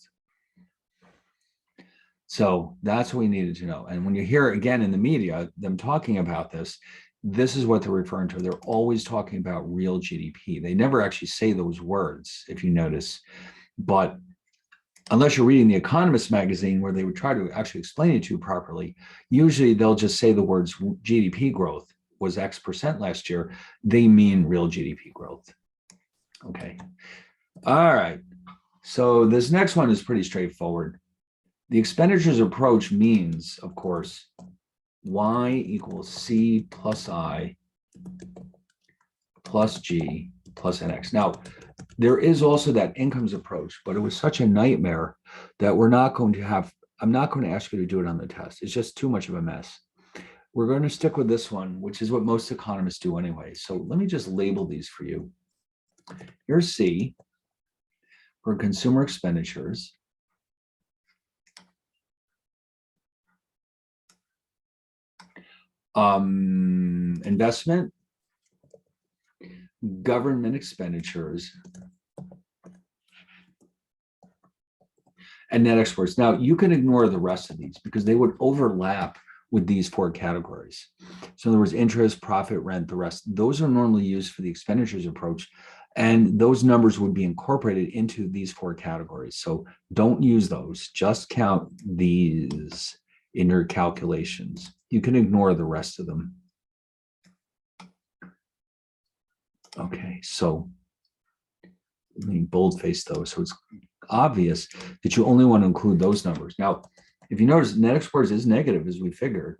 So that's what we needed to know. And when you hear again in the media them talking about this, this is what they're referring to. They're always talking about real GDP. They never actually say those words, if you notice. But unless you're reading the Economist magazine where they would try to actually explain it to you properly, usually they'll just say the words GDP growth was X percent last year. They mean real GDP growth. Okay. All right. So this next one is pretty straightforward. The expenditures approach means, of course, Y equals C plus I plus G plus NX. Now, there is also that incomes approach, but it was such a nightmare that we're not going to have, I'm not going to ask you to do it on the test. It's just too much of a mess. We're going to stick with this one, which is what most economists do anyway. So let me just label these for you. Here's C for consumer expenditures. Investment, government expenditures, and net exports. Now, you can ignore the rest of these because they would overlap with these four categories. So in other words, interest, profit, rent, the rest, those are normally used for the expenditures approach. And those numbers would be incorporated into these four categories. So don't use those, just count these in your calculations. You can ignore the rest of them. Okay, so let me boldface those so it's obvious that you only want to include those numbers. Now, if you notice, net exports is negative as we figured.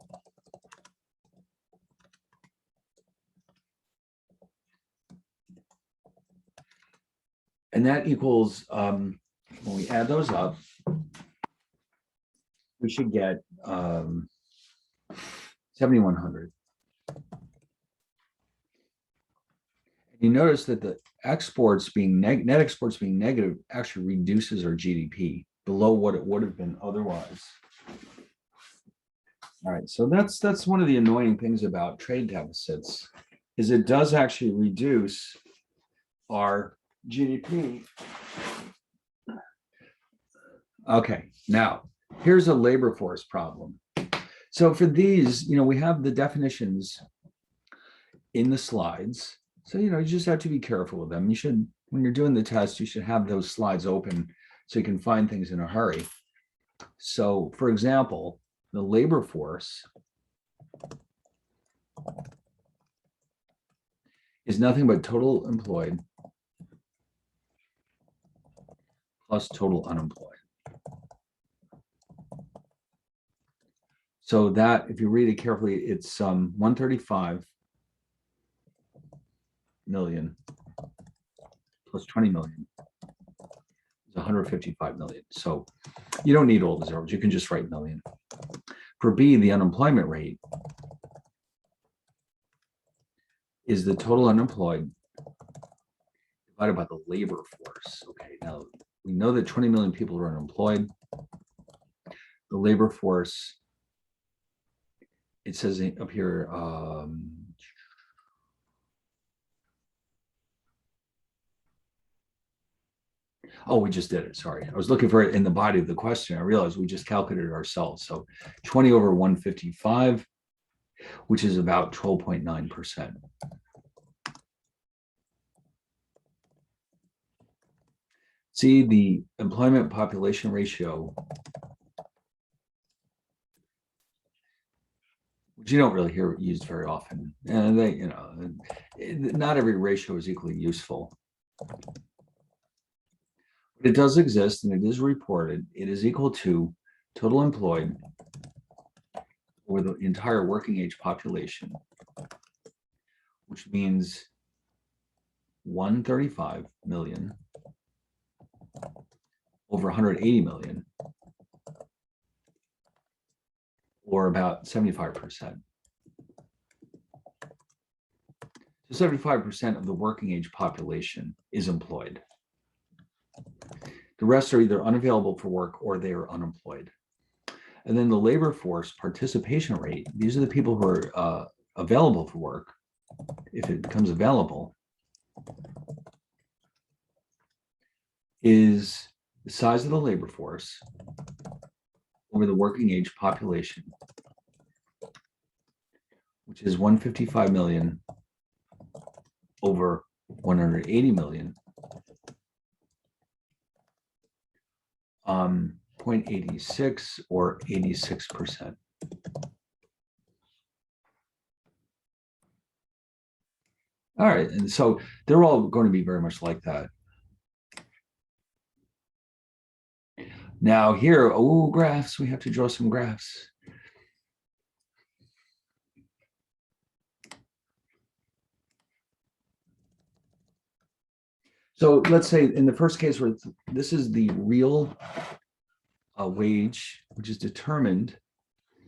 And that equals, when we add those up, we should get 7,100. You notice that the exports being net exports being negative actually reduces our GDP below what it would have been otherwise. All right, so that's one of the annoying things about trade deficits is it does actually reduce our GDP. Okay, now here's a labor force problem. So for these, we have the definitions in the slides. So, you just have to be careful with them. You should, when you're doing the test, you should have those slides open so you can find things in a hurry. So, for example, the labor force is nothing but total employed plus total unemployed. So that, if you read it carefully, it's 135 million plus 20 million is 155 million. So you don't need all the zeros. You can just write million. For B, the unemployment rate is the total unemployed divided by the labor force. Okay, now we know that 20 million people are unemployed. The labor force, it says up here, oh, we just did it. Sorry. I was looking for it in the body of the question. I realized we just calculated it ourselves. So 20 over 155, which is about 12.9%. See, the employment population ratio, which you don't really hear used very often. And they, not every ratio is equally useful. It does exist and it is reported. It is equal to total employed over the entire working age population, which means 135 million over 180 million, or about 75%. So 75% of the working age population is employed. The rest are either unavailable for work or they are unemployed. And then the labor force participation rate, these are the people who are available for work, if it becomes available, is the size of the labor force over the working age population, which is 155 million over 180 million, 0.86 or 86%. All right, and so they're all going to be very much like that. Now here, oh, graphs, we have to draw some graphs. So let's say in the first case where this is the real wage, which is determined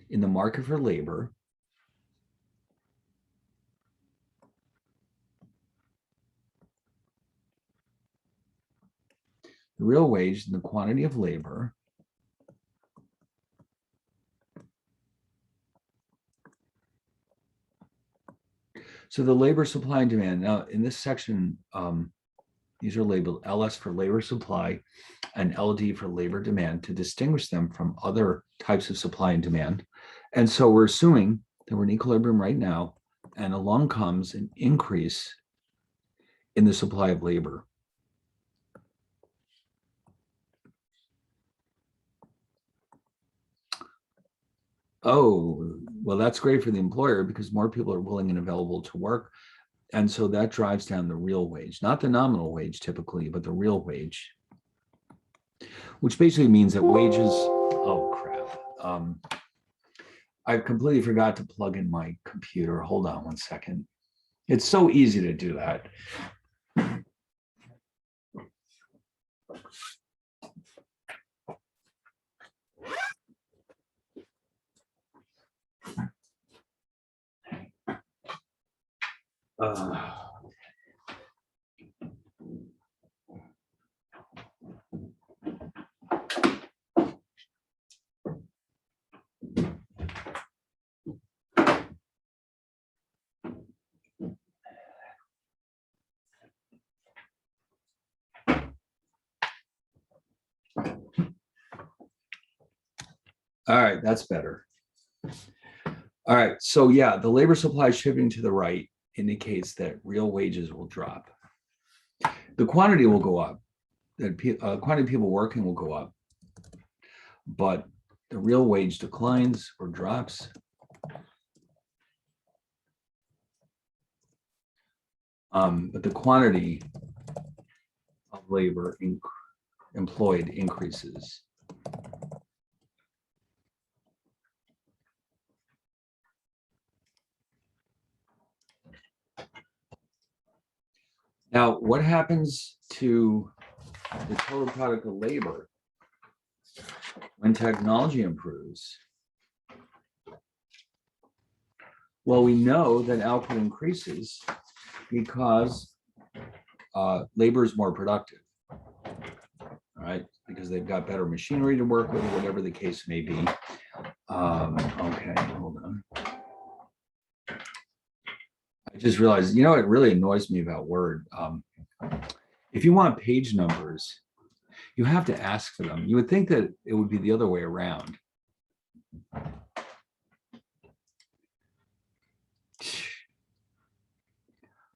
in the market for labor. The real wage and the quantity of labor so the labor supply and demand. Now in this section, these are labeled LS for labor supply and LD for labor demand to distinguish them from other types of supply and demand. And so we're assuming that we're in equilibrium right now, and along comes an increase in the supply of labor. Oh, well, that's great for the employer because more people are willing and available to work. And so that drives down the real wage, not the nominal wage typically, but the real wage, which basically means that wages, oh crap. I completely forgot to plug in my computer. Hold on one second. It's so easy to do that. All right, that's better. All right, so yeah, the labor supply shifting to the right indicates that real wages will drop. The quantity will go up, that quantity of people working will go up, but the real wage declines or drops. But the quantity of labor employed increases. Now, what happens to the total product of labor when technology improves? Well, we know that output increases because labor is more productive, all right? Because they've got better machinery to work with, whatever the case may be. Okay, hold on. I just realized, you know, it really annoys me about Word. If you want page numbers, you have to ask for them. You would think that it would be the other way around.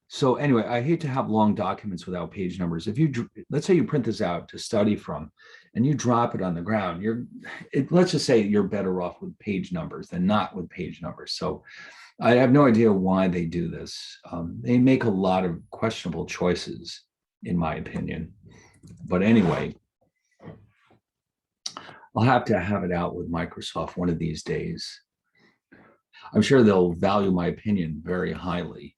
So anyway, I hate to have long documents without page numbers. If you, let's say you print this out to study from and you drop it on the ground, let's just say you're better off with page numbers than not with page numbers. So I have no idea why they do this. They make a lot of questionable choices, in my opinion. But anyway, I'll have to have it out with Microsoft one of these days. I'm sure they'll value my opinion very highly.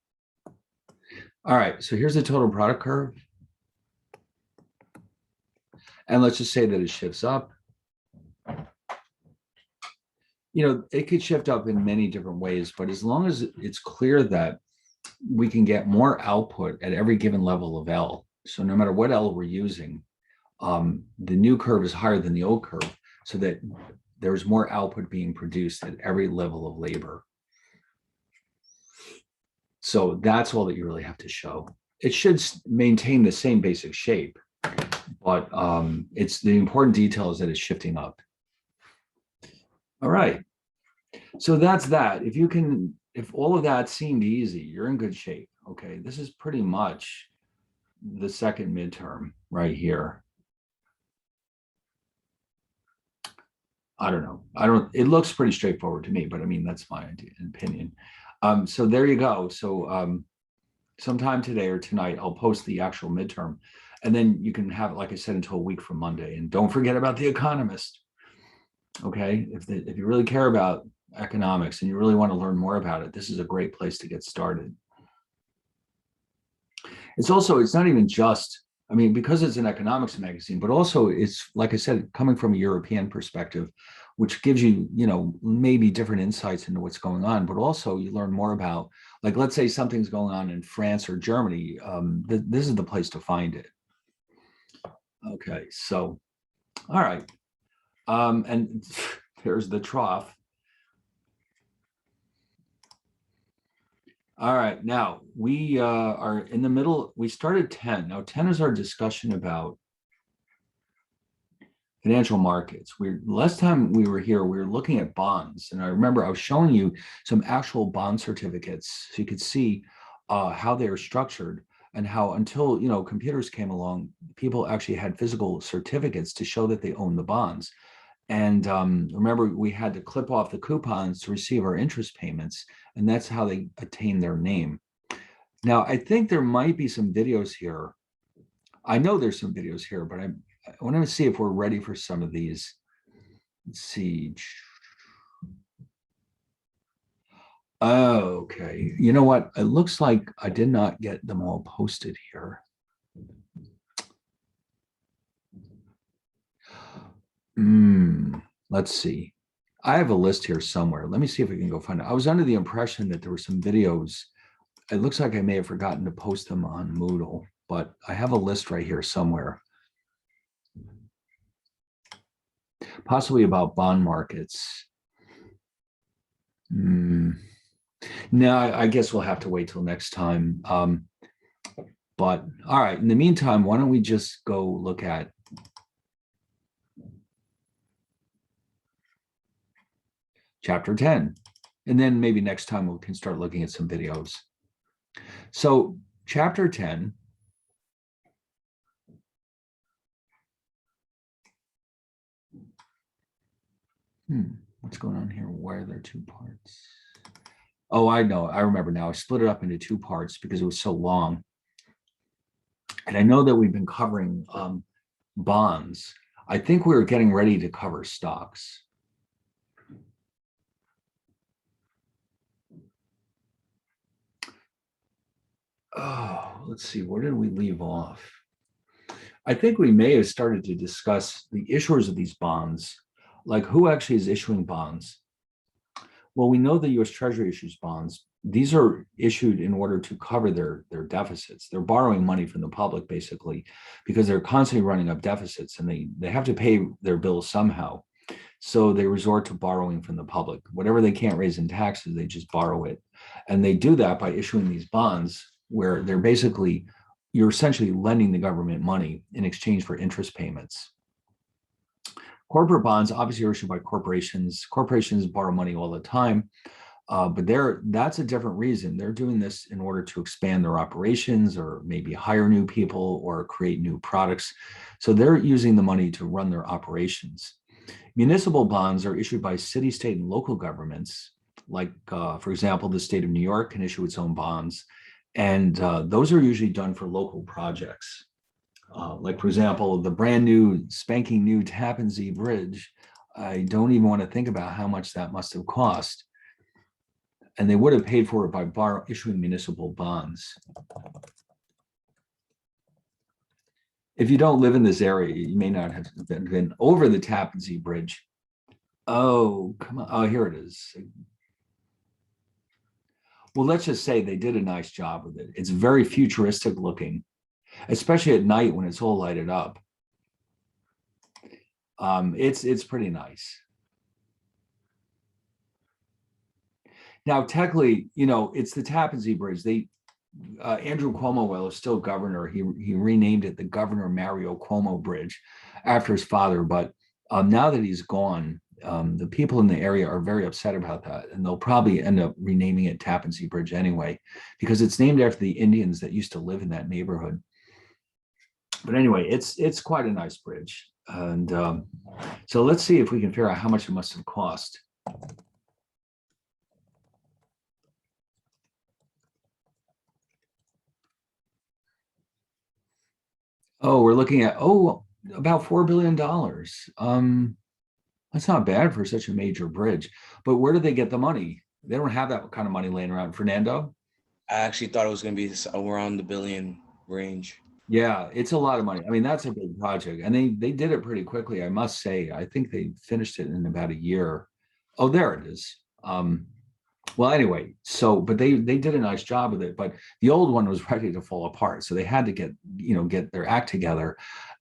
All right, so here's the total product curve. And let's just say that it shifts up. You know, it could shift up in many different ways, but as long as it's clear that we can get more output at every given level of L, so no matter what L we're using, The new curve is higher than the old curve, so that there's more output being produced at every level of labor. So that's all that you really have to show. It should maintain the same basic shape, but it's the important detail is that it's shifting up. All right. So that's that. If all of that seemed easy, you're in good shape. Okay. This is pretty much the second midterm right here. I don't know. It looks pretty straightforward to me, but I mean, that's my opinion. So there you go. So sometime today or tonight, I'll post the actual midterm. And then you can have it, like I said, until a week from Monday. And don't forget about The Economist. Okay. If you really care about economics and you really want to learn more about it, this is a great place to get started. It's not even just, I mean, because it's an economics magazine, but also it's, like I said, coming from a European perspective, which gives you, maybe different insights into what's going on, but also you learn more about, like, let's say something's going on in France or Germany. This is the place to find it. Okay, so, all right. And there's the trough. All right, now we are in the middle. We started 10. Now 10 is our discussion about financial markets. Last time we were here, we were looking at bonds. And I remember I was showing you some actual bond certificates so you could see how they are structured and how until, computers came along, people actually had physical certificates to show that they own the bonds. And remember, we had to clip off the coupons to receive our interest payments, and that's how they attain their name. Now, I think there might be some videos here. I know there's some videos here, but I want to see if we're ready for some of these. Let's see. Okay. You know what? It looks like I did not get them all posted here. Let's see. I have a list here somewhere. Let me see if we can go find it. I was under the impression that there were some videos. It looks like I may have forgotten to post them on Moodle, but I have a list right here somewhere. Possibly about bond markets. No, I guess we'll have to wait till next time. But all right, in the meantime, why don't we just go look at chapter 10. And then maybe next time we can start looking at some videos. So chapter 10. What's going on here? Why are there two parts? Oh, I know. I remember now. I split it up into two parts because it was so long. And I know that we've been covering bonds. I think we were getting ready to cover stocks. Oh, let's see. Where did we leave off? I think we may have started to discuss the issuers of these bonds, like who actually is issuing bonds. Well, we know the U.S. Treasury issues bonds. These are issued in order to cover their deficits. They're borrowing money from the public, basically, because they're constantly running up deficits and they have to pay their bills somehow. So they resort to borrowing from the public. Whatever they can't raise in taxes, they just borrow it. And they do that by issuing these bonds where you're essentially lending the government money in exchange for interest payments. Corporate bonds obviously are issued by corporations. Corporations borrow money all the time, but that's a different reason. They're doing this in order to expand their operations or maybe hire new people or create new products. So they're using the money to run their operations. Municipal bonds are issued by city, state, and local governments. Like, for example, the state of New York can issue its own bonds. And those are usually done for local projects. Like, for example, the brand new, spanking new Tappan Zee Bridge. I don't even want to think about how much that must have cost. And they would have paid for it by issuing municipal bonds. If you don't live in this area, you may not have been over the Tappan Zee Bridge. Oh, come on. Oh, here it is. Well, let's just say they did a nice job with it. It's very futuristic looking, especially at night when it's all lighted up. It's pretty nice. Now, technically, it's the Tappan Zee Bridge. Andrew Cuomo, while he's still governor, he renamed it the Governor Mario Cuomo Bridge after his father. But now that he's gone, the people in the area are very upset about that, and they'll probably end up renaming it Tappan Zee Bridge anyway, because it's named after the Indians that used to live in that neighborhood. But anyway, it's quite a nice bridge, and so let's see if we can figure out how much it must have cost. Oh, we're looking at about $4 billion. That's not bad for such a major bridge. But where do they get the money? They don't have that kind of money laying around. Fernando? I actually thought it was going to be around the billion range. Yeah, it's a lot of money. I mean, that's a big project. And they did it pretty quickly, I must say. I think they finished it in about a year. Oh, there it is. Well, anyway, but they did a nice job with it, but the old one was ready to fall apart. So they had to get their act together,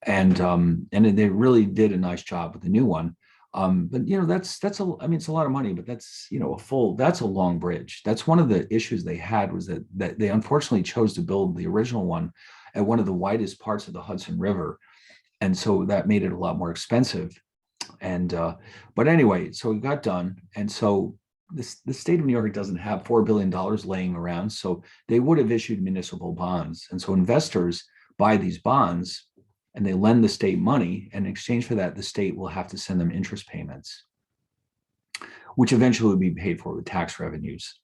and they really did a nice job with the new one. But I mean, it's a lot of money, but that's that's a long bridge. That's one of the issues they had, was that they unfortunately chose to build the original one at one of the widest parts of the Hudson River, and so that made it a lot more expensive. And but anyway, so it got done, and so the state of New York doesn't have $4 billion laying around, so they would have issued municipal bonds, and so investors buy these bonds and they lend the state money, and in exchange for that, the state will have to send them interest payments, which eventually will be paid for with tax revenues.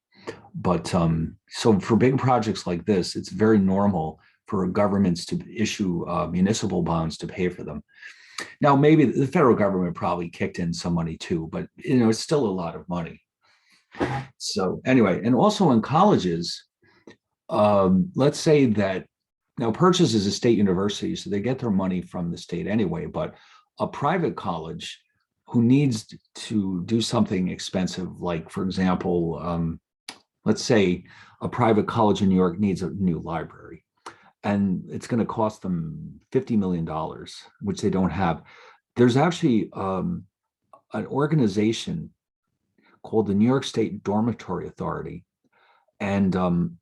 But so for big projects like this, it's very normal for governments to issue municipal bonds to pay for them. Now, maybe the federal government probably kicked in some money too, but it's still a lot of money. So anyway, and also in colleges, let's say that now Purchase is a state university, so they get their money from the state anyway, but a private college who needs to do something expensive, like, for example, let's say a private college in New York needs a new library, and it's going to cost them $50 million, which they don't have. There's actually an organization called the New York State Dormitory Authority, and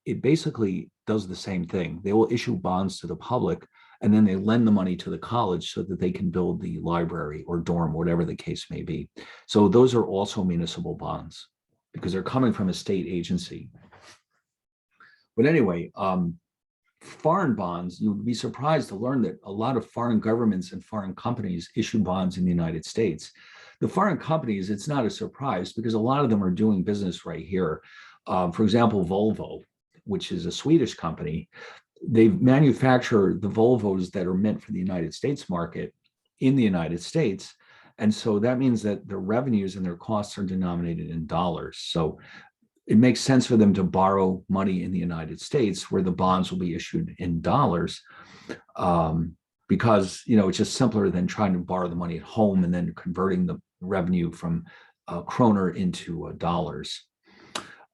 it basically does the same thing. They will issue bonds to the public, and then they lend the money to the college so that they can build the library or dorm, whatever the case may be. So those are also municipal bonds because they're coming from a state agency. But anyway, foreign bonds, you would be surprised to learn that a lot of foreign governments and foreign companies issue bonds in the United States. The foreign companies, it's not a surprise because a lot of them are doing business right here. For example, Volvo, which is a Swedish company, they manufacture the Volvos that are meant for the United States market in the United States. And so that means that their revenues and their costs are denominated in dollars. So it makes sense for them to borrow money in the United States where the bonds will be issued in dollars, because it's just simpler than trying to borrow the money at home and then converting the revenue from kroner into dollars.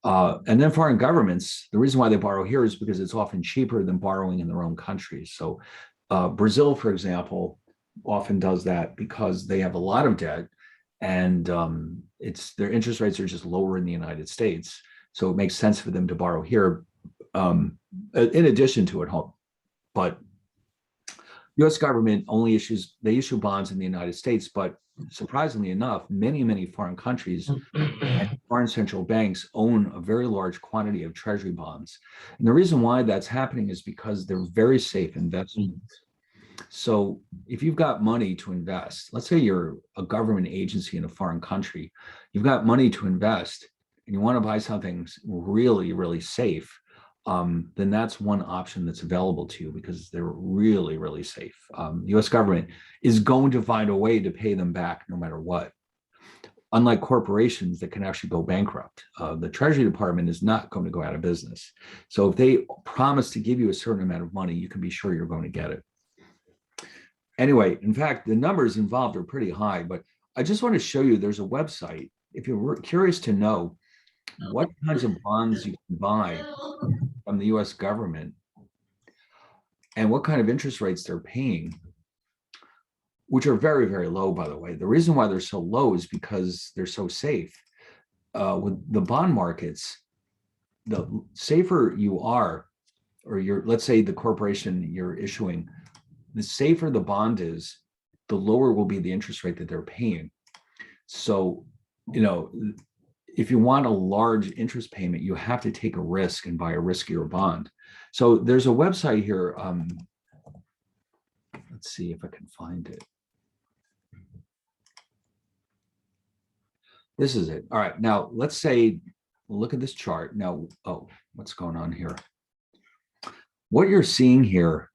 And then foreign governments, the reason why they borrow here is because it's often cheaper than borrowing in their own countries. So Brazil, for example, often does that because they have a lot of debt, and their interest rates are just lower in the United States. So it makes sense for them to borrow here, in addition to at home. But U.S. government they issue bonds in the United States, but surprisingly enough, many foreign countries and foreign central banks own a very large quantity of treasury bonds. And the reason why that's happening is because they're very safe investments. So if you've got money to invest, let's say you're a government agency in a foreign country, you've got money to invest and you want to buy something really, really safe, then that's one option that's available to you because they're really, really safe. The US government is going to find a way to pay them back no matter what. Unlike corporations that can actually go bankrupt, the Treasury Department is not going to go out of business. So if they promise to give you a certain amount of money, you can be sure you're going to get it. Anyway, in fact, the numbers involved are pretty high, but I just want to show you there's a website. If you're curious to know what kinds of bonds you can buy from the US government and what kind of interest rates they're paying, which are very, very low, by the way. The reason why they're so low is because they're so safe. With the bond markets, the safer you are, or let's say the corporation you're issuing, the safer the bond is, the lower will be the interest rate that they're paying. So, if you want a large interest payment, you have to take a risk and buy a riskier bond. So there's a website here. Let's see if I can find it. This is it. All right. Now let's say, look at this chart. Now, what's going on here? What you're seeing here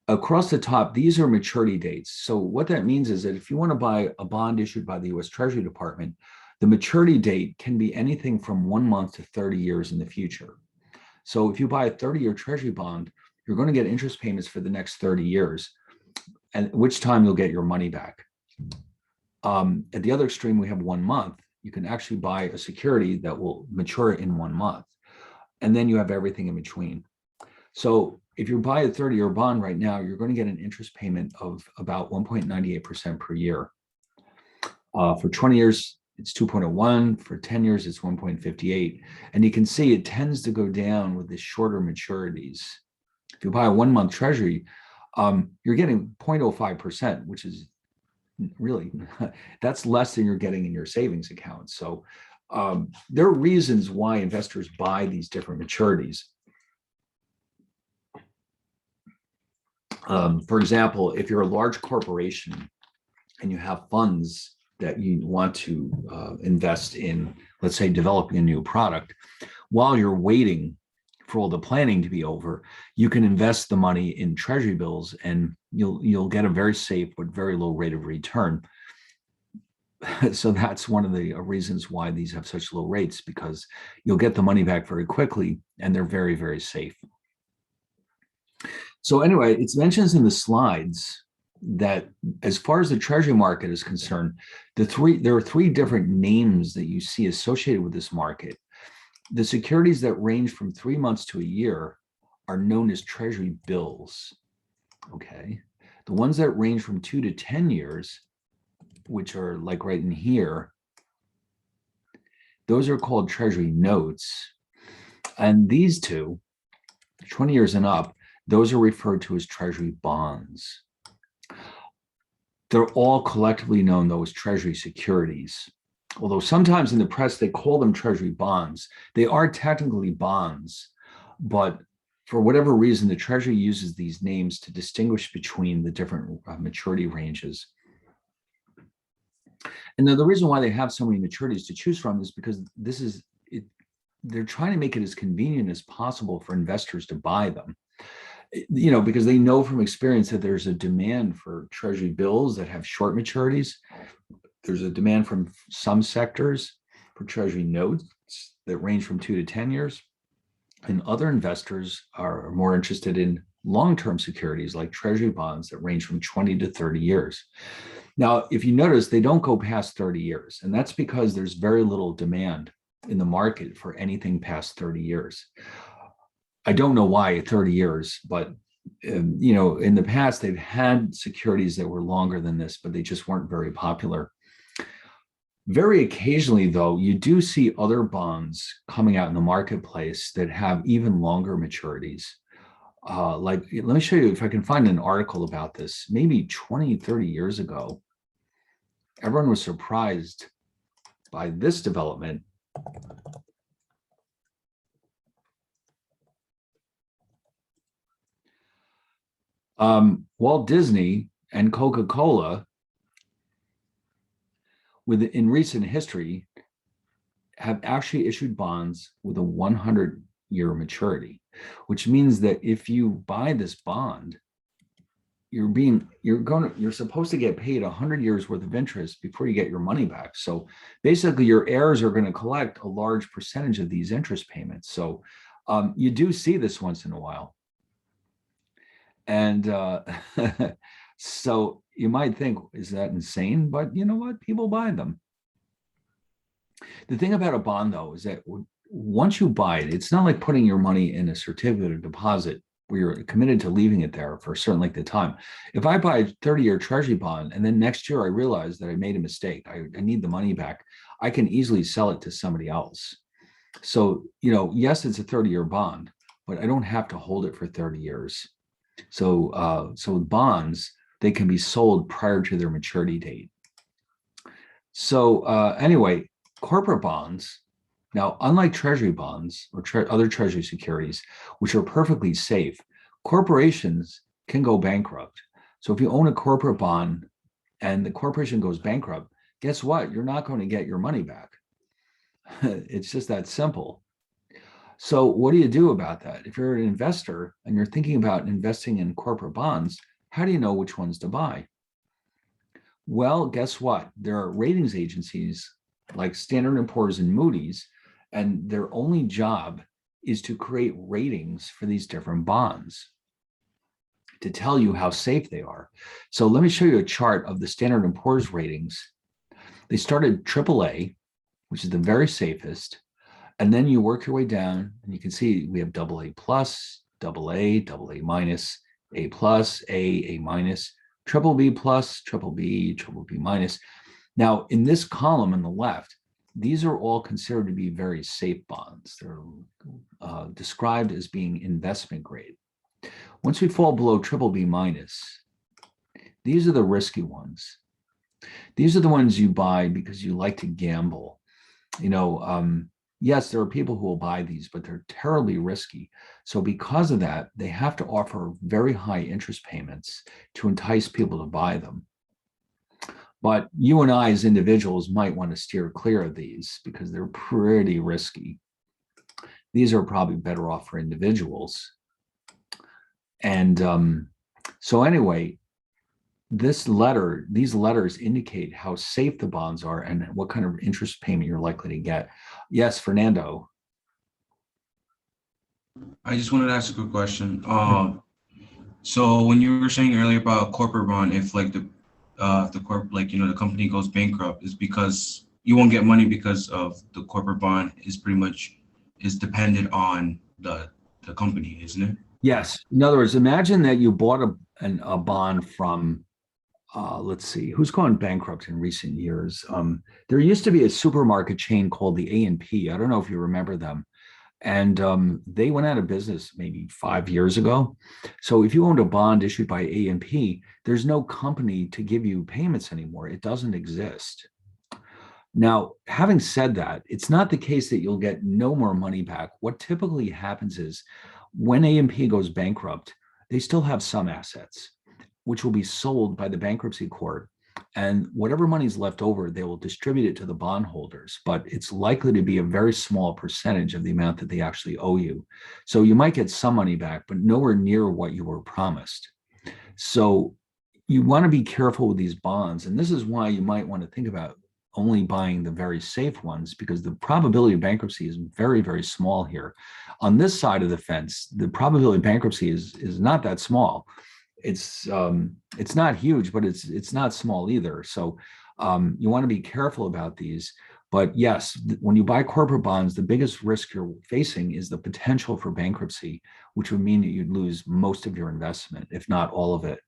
across the top, these are maturity dates. So what that means is that if you want to buy a bond issued by the U.S. Treasury Department, the maturity date can be anything from 1 month to 30 years in the future. So if you buy a 30-year Treasury bond, you're going to get interest payments for the next 30 years, and at which time you'll get your money back. At the other extreme, we have 1 month. You can actually buy a security that will mature in 1 month, and then you have everything in between. So if you buy a 30-year bond right now, you're going to get an interest payment of about 1.98% per year. For 20 years, it's 2.01. For 10 years, it's 1.58. And you can see it tends to go down with the shorter maturities. If you buy a 1 month Treasury, you're getting 0.05%, which is really, that's less than you're getting in your savings account. So there are reasons why investors buy these different maturities. For example, if you're a large corporation and you have funds that you want to invest in, let's say, developing a new product, while you're waiting for all the planning to be over, you can invest the money in treasury bills, and you'll get a very safe but very low rate of return. So that's one of the reasons why these have such low rates, because you'll get the money back very quickly, and they're very, very safe. So anyway, it mentions in the slides that as far as the treasury market is concerned, there are three different names that you see associated with this market. The securities that range from 3 months to a year are known as treasury bills. Okay. The ones that range from 2 to 10 years, which are like right in here, those are called treasury notes. And these two, 20 years and up, those are referred to as treasury bonds. They're all collectively known, though, as treasury securities. Although sometimes in the press they call them treasury bonds. They are technically bonds, but for whatever reason, the Treasury uses these names to distinguish between the different maturity ranges. And now the reason why they have so many maturities to choose from is because they're trying to make it as convenient as possible for investors to buy them. Because they know from experience that there's a demand for treasury bills that have short maturities. There's a demand from some sectors for treasury notes that range from 2 to 10 years. And other investors are more interested in long-term securities like treasury bonds that range from 20 to 30 years. Now, if you notice, they don't go past 30 years, and that's because there's very little demand in the market for anything past 30 years. I don't know why 30 years, but in the past, they've had securities that were longer than this, but they just weren't very popular. Very occasionally, though, you do see other bonds coming out in the marketplace that have even longer maturities. Let me show you if I can find an article about this. Maybe 20, 30 years ago, everyone was surprised by this development. Walt Disney and Coca-Cola, in recent history, have actually issued bonds with a 100-year maturity, which means that if you buy this bond, you're supposed to get paid 100 years worth of interest before you get your money back. So basically, your heirs are going to collect a large percentage of these interest payments. So you do see this once in a while. And so you might think, is that insane? But you know what? People buy them. The thing about a bond, though, is that once you buy it, it's not like putting your money in a certificate of deposit where you're committed to leaving it there for a certain length of time. If I buy a 30-year treasury bond and then next year I realize that I made a mistake, I need the money back, I can easily sell it to somebody else. So, yes, it's a 30-year bond, but I don't have to hold it for 30 years. So with bonds, they can be sold prior to their maturity date. So anyway, corporate bonds, now, unlike treasury bonds or other treasury securities, which are perfectly safe, corporations can go bankrupt. So if you own a corporate bond and the corporation goes bankrupt, guess what? You're not going to get your money back. It's just that simple. So what do you do about that? If you're an investor and you're thinking about investing in corporate bonds, how do you know which ones to buy? Well, guess what? There are ratings agencies like Standard & Poor's and Moody's, and their only job is to create ratings for these different bonds to tell you how safe they are. So let me show you a chart of the Standard & Poor's ratings. They started AAA, which is the very safest, and then you work your way down, and you can see we have AA plus, AA, AA minus, A plus, A minus, triple B plus, triple B minus. Now, in this column on the left, these are all considered to be very safe bonds. They're described as being investment grade. Once we fall below triple B minus, these are the risky ones. These are the ones you buy because you like to gamble. Yes, there are people who will buy these, but they're terribly risky. So because of that, they have to offer very high interest payments to entice people to buy them. But you and I as individuals might want to steer clear of these because they're pretty risky. These are probably better off for individuals. And so anyway, these letters indicate how safe the bonds are and what kind of interest payment you're likely to get. Yes, Fernando. I just wanted to ask a quick question. So when you were saying earlier about corporate bond, if like the company goes bankrupt, is because you won't get money because of the corporate bond is dependent on the company, isn't it? Yes. In other words, imagine that you bought a bond from let's see, who's gone bankrupt in recent years. There used to be a supermarket chain called the A&P. I don't know if you remember them. And they went out of business maybe 5 years ago. So if you owned a bond issued by A&P, there's no company to give you payments anymore. It doesn't exist. Now, having said that, it's not the case that you'll get no more money back. What typically happens is when A&P goes bankrupt, they still have some assets, which will be sold by the bankruptcy court. And whatever money's left over, they will distribute it to the bondholders, but it's likely to be a very small percentage of the amount that they actually owe you. So you might get some money back, but nowhere near what you were promised. So you want to be careful with these bonds. And this is why you might want to think about only buying the very safe ones, because the probability of bankruptcy is very, very small here. On this side of the fence, the probability of bankruptcy is not that small. It's not huge, but it's not small either. So you want to be careful about these. But yes, when you buy corporate bonds, the biggest risk you're facing is the potential for bankruptcy, which would mean that you'd lose most of your investment, if not all of it.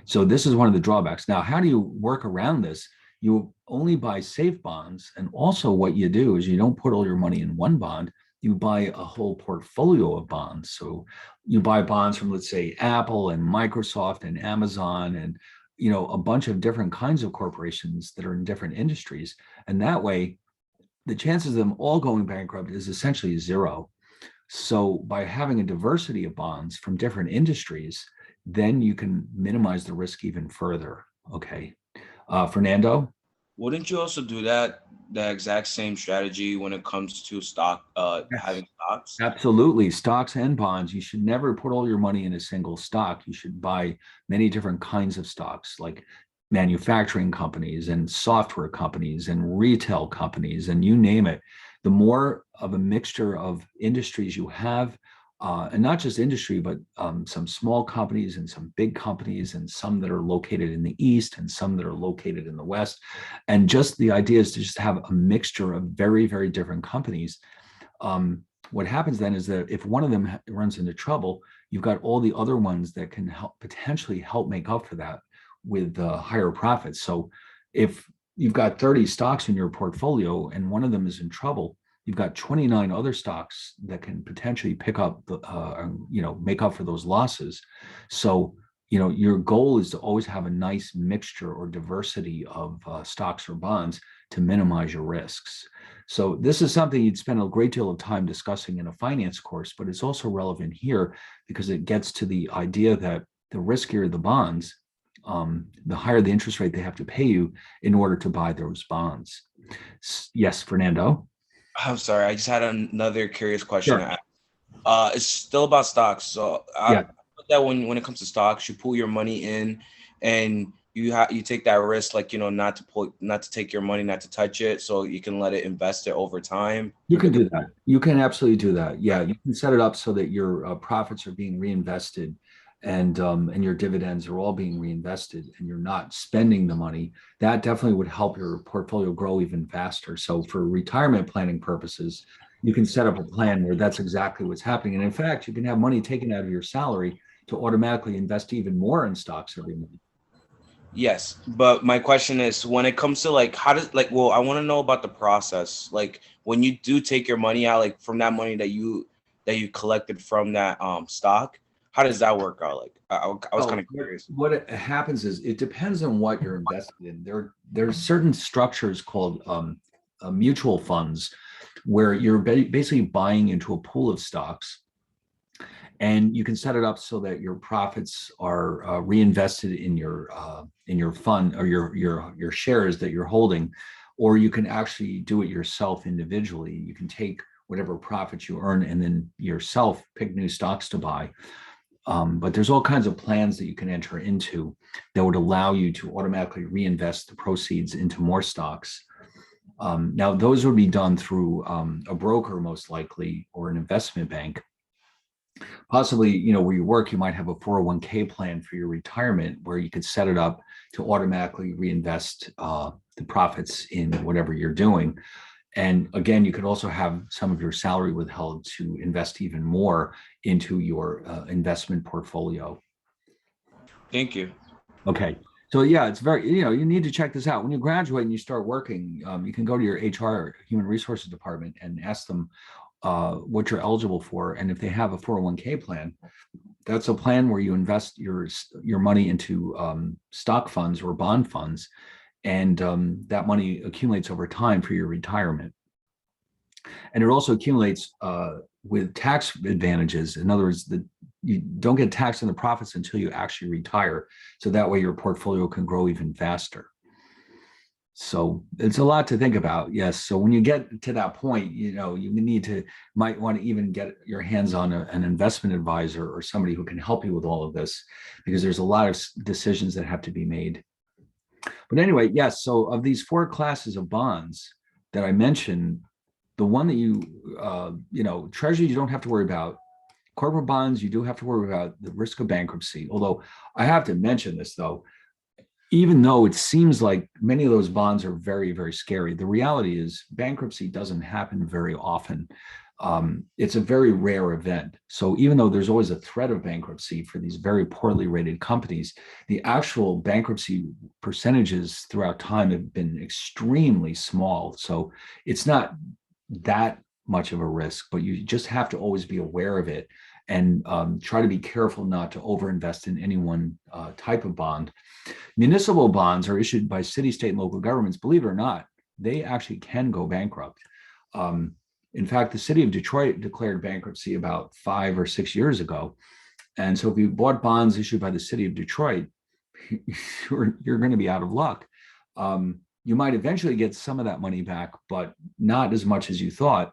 So this is one of the drawbacks. Now, how do you work around this? You only buy safe bonds. And also what you do is you don't put all your money in one bond. You buy a whole portfolio of bonds. So you buy bonds from, let's say, Apple and Microsoft and Amazon and a bunch of different kinds of corporations that are in different industries. And that way, the chances of them all going bankrupt is essentially zero. So by having a diversity of bonds from different industries, then you can minimize the risk even further. Okay. Fernando? Wouldn't you also do the exact same strategy when it comes to having stocks? Absolutely. Stocks and bonds. You should never put all your money in a single stock. You should buy many different kinds of stocks, like manufacturing companies and software companies and retail companies, and you name it. The more of a mixture of industries you have, and not just industry, but some small companies and some big companies and some that are located in the East and some that are located in the West. And just the idea is to just have a mixture of very, very different companies. what happens then is that if one of them runs into trouble, you've got all the other ones that can help potentially help make up for that with higher profits. So if you've got 30 stocks in your portfolio and one of them is in trouble, you've got 29 other stocks that can potentially pick up the, make up for those losses. So, your goal is to always have a nice mixture or diversity of stocks or bonds to minimize your risks. So this is something you'd spend a great deal of time discussing in a finance course, but it's also relevant here because it gets to the idea that the riskier the bonds, the higher the interest rate they have to pay you in order to buy those bonds. Yes, Fernando? I'm sorry, I just had another curious question to Sure. ask. It's still about stocks. So I Yeah. thought that when it comes to stocks, you pull your money in and you take that risk, like, not to take your money, not to touch it, so you can let it invest it over time. You can do that. You can absolutely do that. Yeah, you can set it up so that your profits are being reinvested, and your dividends are all being reinvested, and you're not spending the money. That definitely would help your portfolio grow even faster. So for retirement planning purposes, you can set up a plan where that's exactly what's happening. And in fact, you can have money taken out of your salary to automatically invest even more in stocks every month. Yes, but my question is, when it comes to like how does like well, I want to know about the process. Like when you do take your money out, like from that money that you collected from that stock, how does that work out? Like I was kind Oh, of curious. what happens is it depends on what you're invested in. There's certain structures called mutual funds where you're basically buying into a pool of stocks, and you can set it up so that your profits are reinvested in your fund or your shares that you're holding, or you can actually do it yourself individually. You can take whatever profits you earn and then yourself pick new stocks to buy. But there's all kinds of plans that you can enter into that would allow you to automatically reinvest the proceeds into more stocks. Now, those would be done through a broker, most likely, or an investment bank. Possibly, where you work, you might have a 401k plan for your retirement where you could set it up to automatically reinvest the profits in whatever you're doing. And again, you could also have some of your salary withheld to invest even more into your investment portfolio. Thank you. Okay. So yeah, it's very, you need to check this out. When you graduate and you start working, you can go to your HR, Human Resources Department, and ask them what you're eligible for. And if they have a 401k plan, that's a plan where you invest your money into stock funds or bond funds, and that money accumulates over time for your retirement. And it also accumulates with tax advantages. In other words, you don't get taxed on the profits until you actually retire. So that way your portfolio can grow even faster. So it's a lot to think about. Yes. So when you get to that point, you might want to even get your hands on an investment advisor or somebody who can help you with all of this, because there's a lot of decisions that have to be made. But anyway, yes. So of these four classes of bonds that I mentioned, the one that treasury, you don't have to worry about. Corporate bonds, you do have to worry about the risk of bankruptcy. Although I have to mention this, though, even though it seems like many of those bonds are very, very scary, the reality is bankruptcy doesn't happen very often. It's a very rare event. So even though there's always a threat of bankruptcy for these very poorly rated companies, the actual bankruptcy percentages throughout time have been extremely small. So it's not that much of a risk, but you just have to always be aware of it and try to be careful not to overinvest in any one type of bond. Municipal bonds are issued by city, state, and local governments. Believe it or not, they actually can go bankrupt. In fact, the city of Detroit declared bankruptcy about 5 or 6 years ago. And so if you bought bonds issued by the city of Detroit, you're going to be out of luck. You might eventually get some of that money back, but not as much as you thought.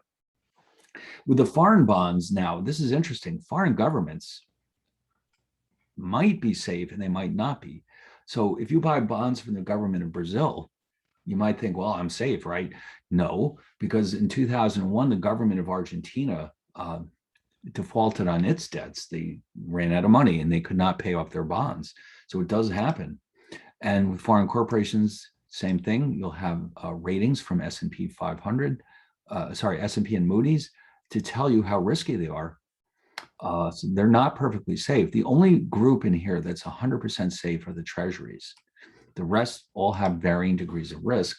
With the foreign bonds now, this is interesting. Foreign governments might be safe and they might not be. So if you buy bonds from the government of Brazil, you might think, well, I'm safe, right? No, because in 2001, the government of Argentina defaulted on its debts. They ran out of money and they could not pay off their bonds. So it does happen. And with foreign corporations, same thing. You'll have ratings from S&P 500, S&P and Moody's, to tell you how risky they are. So they're not perfectly safe. The only group in here that's 100% safe are the treasuries. The rest all have varying degrees of risk,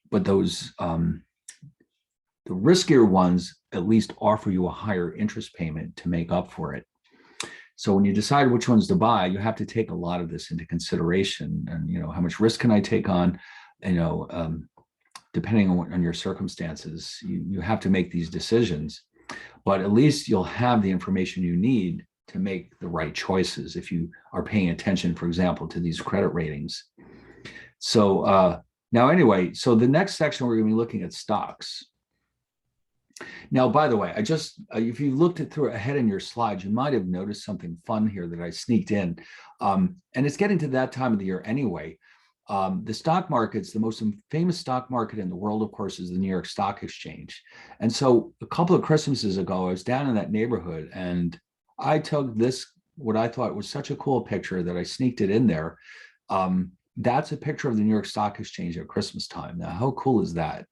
but those the riskier ones at least offer you a higher interest payment to make up for it. So when you decide which ones to buy, you have to take a lot of this into consideration. And how much risk can I take on? Depending on your circumstances, you have to make these decisions. But at least you'll have the information you need to make the right choices if you are paying attention, for example, to these credit ratings. So now, anyway, so the next section, we're going to be looking at stocks. Now, by the way, if you looked through ahead in your slides, you might have noticed something fun here that I sneaked in. And it's getting to that time of the year anyway. The stock markets, the most famous stock market in the world, of course, is the New York Stock Exchange. And so a couple of Christmases ago, I was down in that neighborhood and I took what I thought was such a cool picture that I sneaked it in there. That's a picture of the New York Stock Exchange at Christmas time. Now, how cool is that?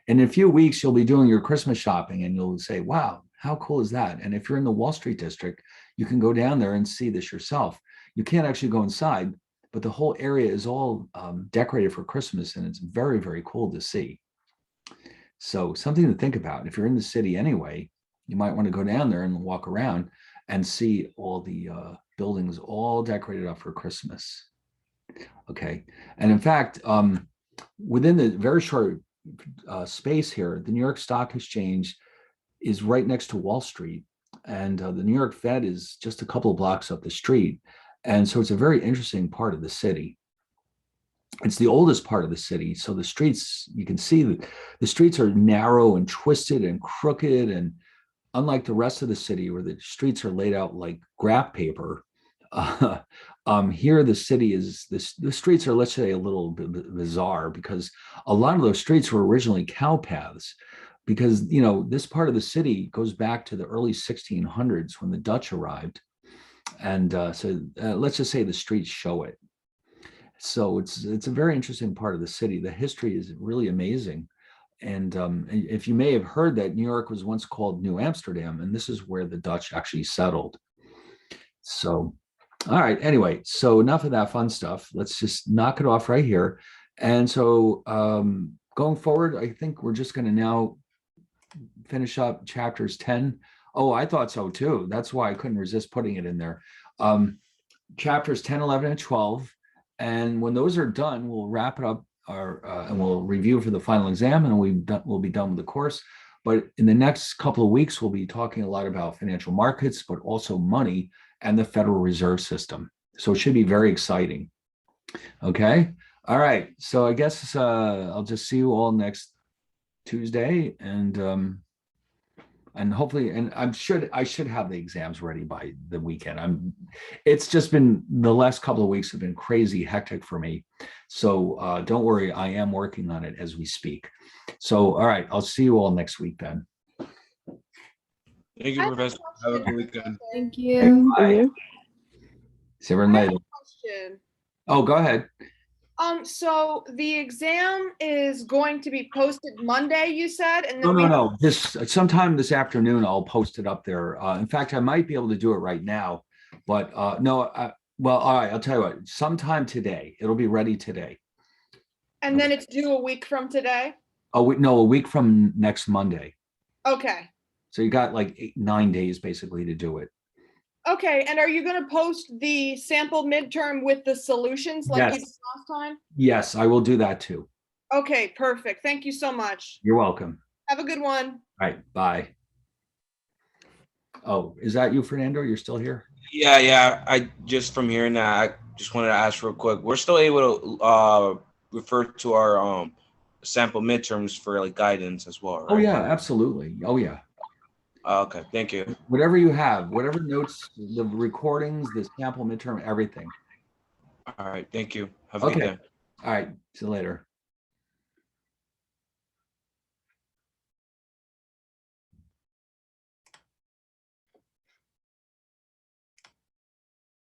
And in a few weeks, you'll be doing your Christmas shopping and you'll say, wow, how cool is that? And if you're in the Wall Street district, you can go down there and see this yourself. You can't actually go inside, but the whole area is all decorated for Christmas, and it's very, very cool to see. So something to think about. If you're in the city anyway, you might want to go down there and walk around and see all the buildings all decorated up for Christmas. Okay. And in fact, within the very short space here, the New York Stock Exchange is right next to Wall Street, and the New York Fed is just a couple of blocks up the street. And so it's a very interesting part of the city. It's the oldest part of the city. So the streets, you can see that the streets are narrow and twisted and crooked. And unlike the rest of the city where the streets are laid out like graph paper, here the city is, the streets are, let's say, a little bit bizarre because a lot of those streets were originally cow paths because, this part of the city goes back to the early 1600s when the Dutch arrived. And so let's just say the streets show it. So it's a very interesting part of the city. The history is really amazing. And if you may have heard that New York was once called New Amsterdam, and this is where the Dutch actually settled. So, all right. Anyway, so enough of that fun stuff. Let's just knock it off right here. And so going forward, I think we're just going to now finish up chapters 10. Oh, I thought so too. That's why I couldn't resist putting it in there. Chapters 10, 11, and 12. And when those are done, we'll wrap it up and we'll review for the final exam, and we'll be done with the course. But in the next couple of weeks, we'll be talking a lot about financial markets, but also money and the Federal Reserve System. So it should be very exciting. Okay. All right. So I guess I'll just see you all next Tuesday, and hopefully, and I should have the exams ready by the weekend. It's just been, the last couple of weeks have been crazy hectic for me. So don't worry, I am working on it as we speak. So, all right, I'll see you all next week then. Thank you, Professor. Have a good weekend. Thank you. Bye. See everyone I have later. a question. Oh, go ahead. So the exam is going to be posted Monday, you said, and then No. Sometime this afternoon, I'll post it up there. In fact, I might be able to do it right now, but no. Well, all right. I'll tell you what. Sometime today, it'll be ready today. And then it's due a week from today. Oh, no, a week from next Monday. Okay. So you got like 9 days basically to do it. Okay. And are you going to post the sample midterm with the solutions like you did Yes. last time? Yes, I will do that too. Okay. Perfect. Thank you so much. You're welcome. Have a good one. All right. Bye. Oh, is that you, Fernando? You're still here? Yeah. I just from hearing that, I just wanted to ask real quick. We're still able to refer to our sample midterms for like guidance as well, right? Oh yeah, absolutely. Oh yeah. Okay, thank you. Whatever you have, whatever notes, the recordings, the sample midterm, everything. All right, thank you. Have a good day. All right. See you later.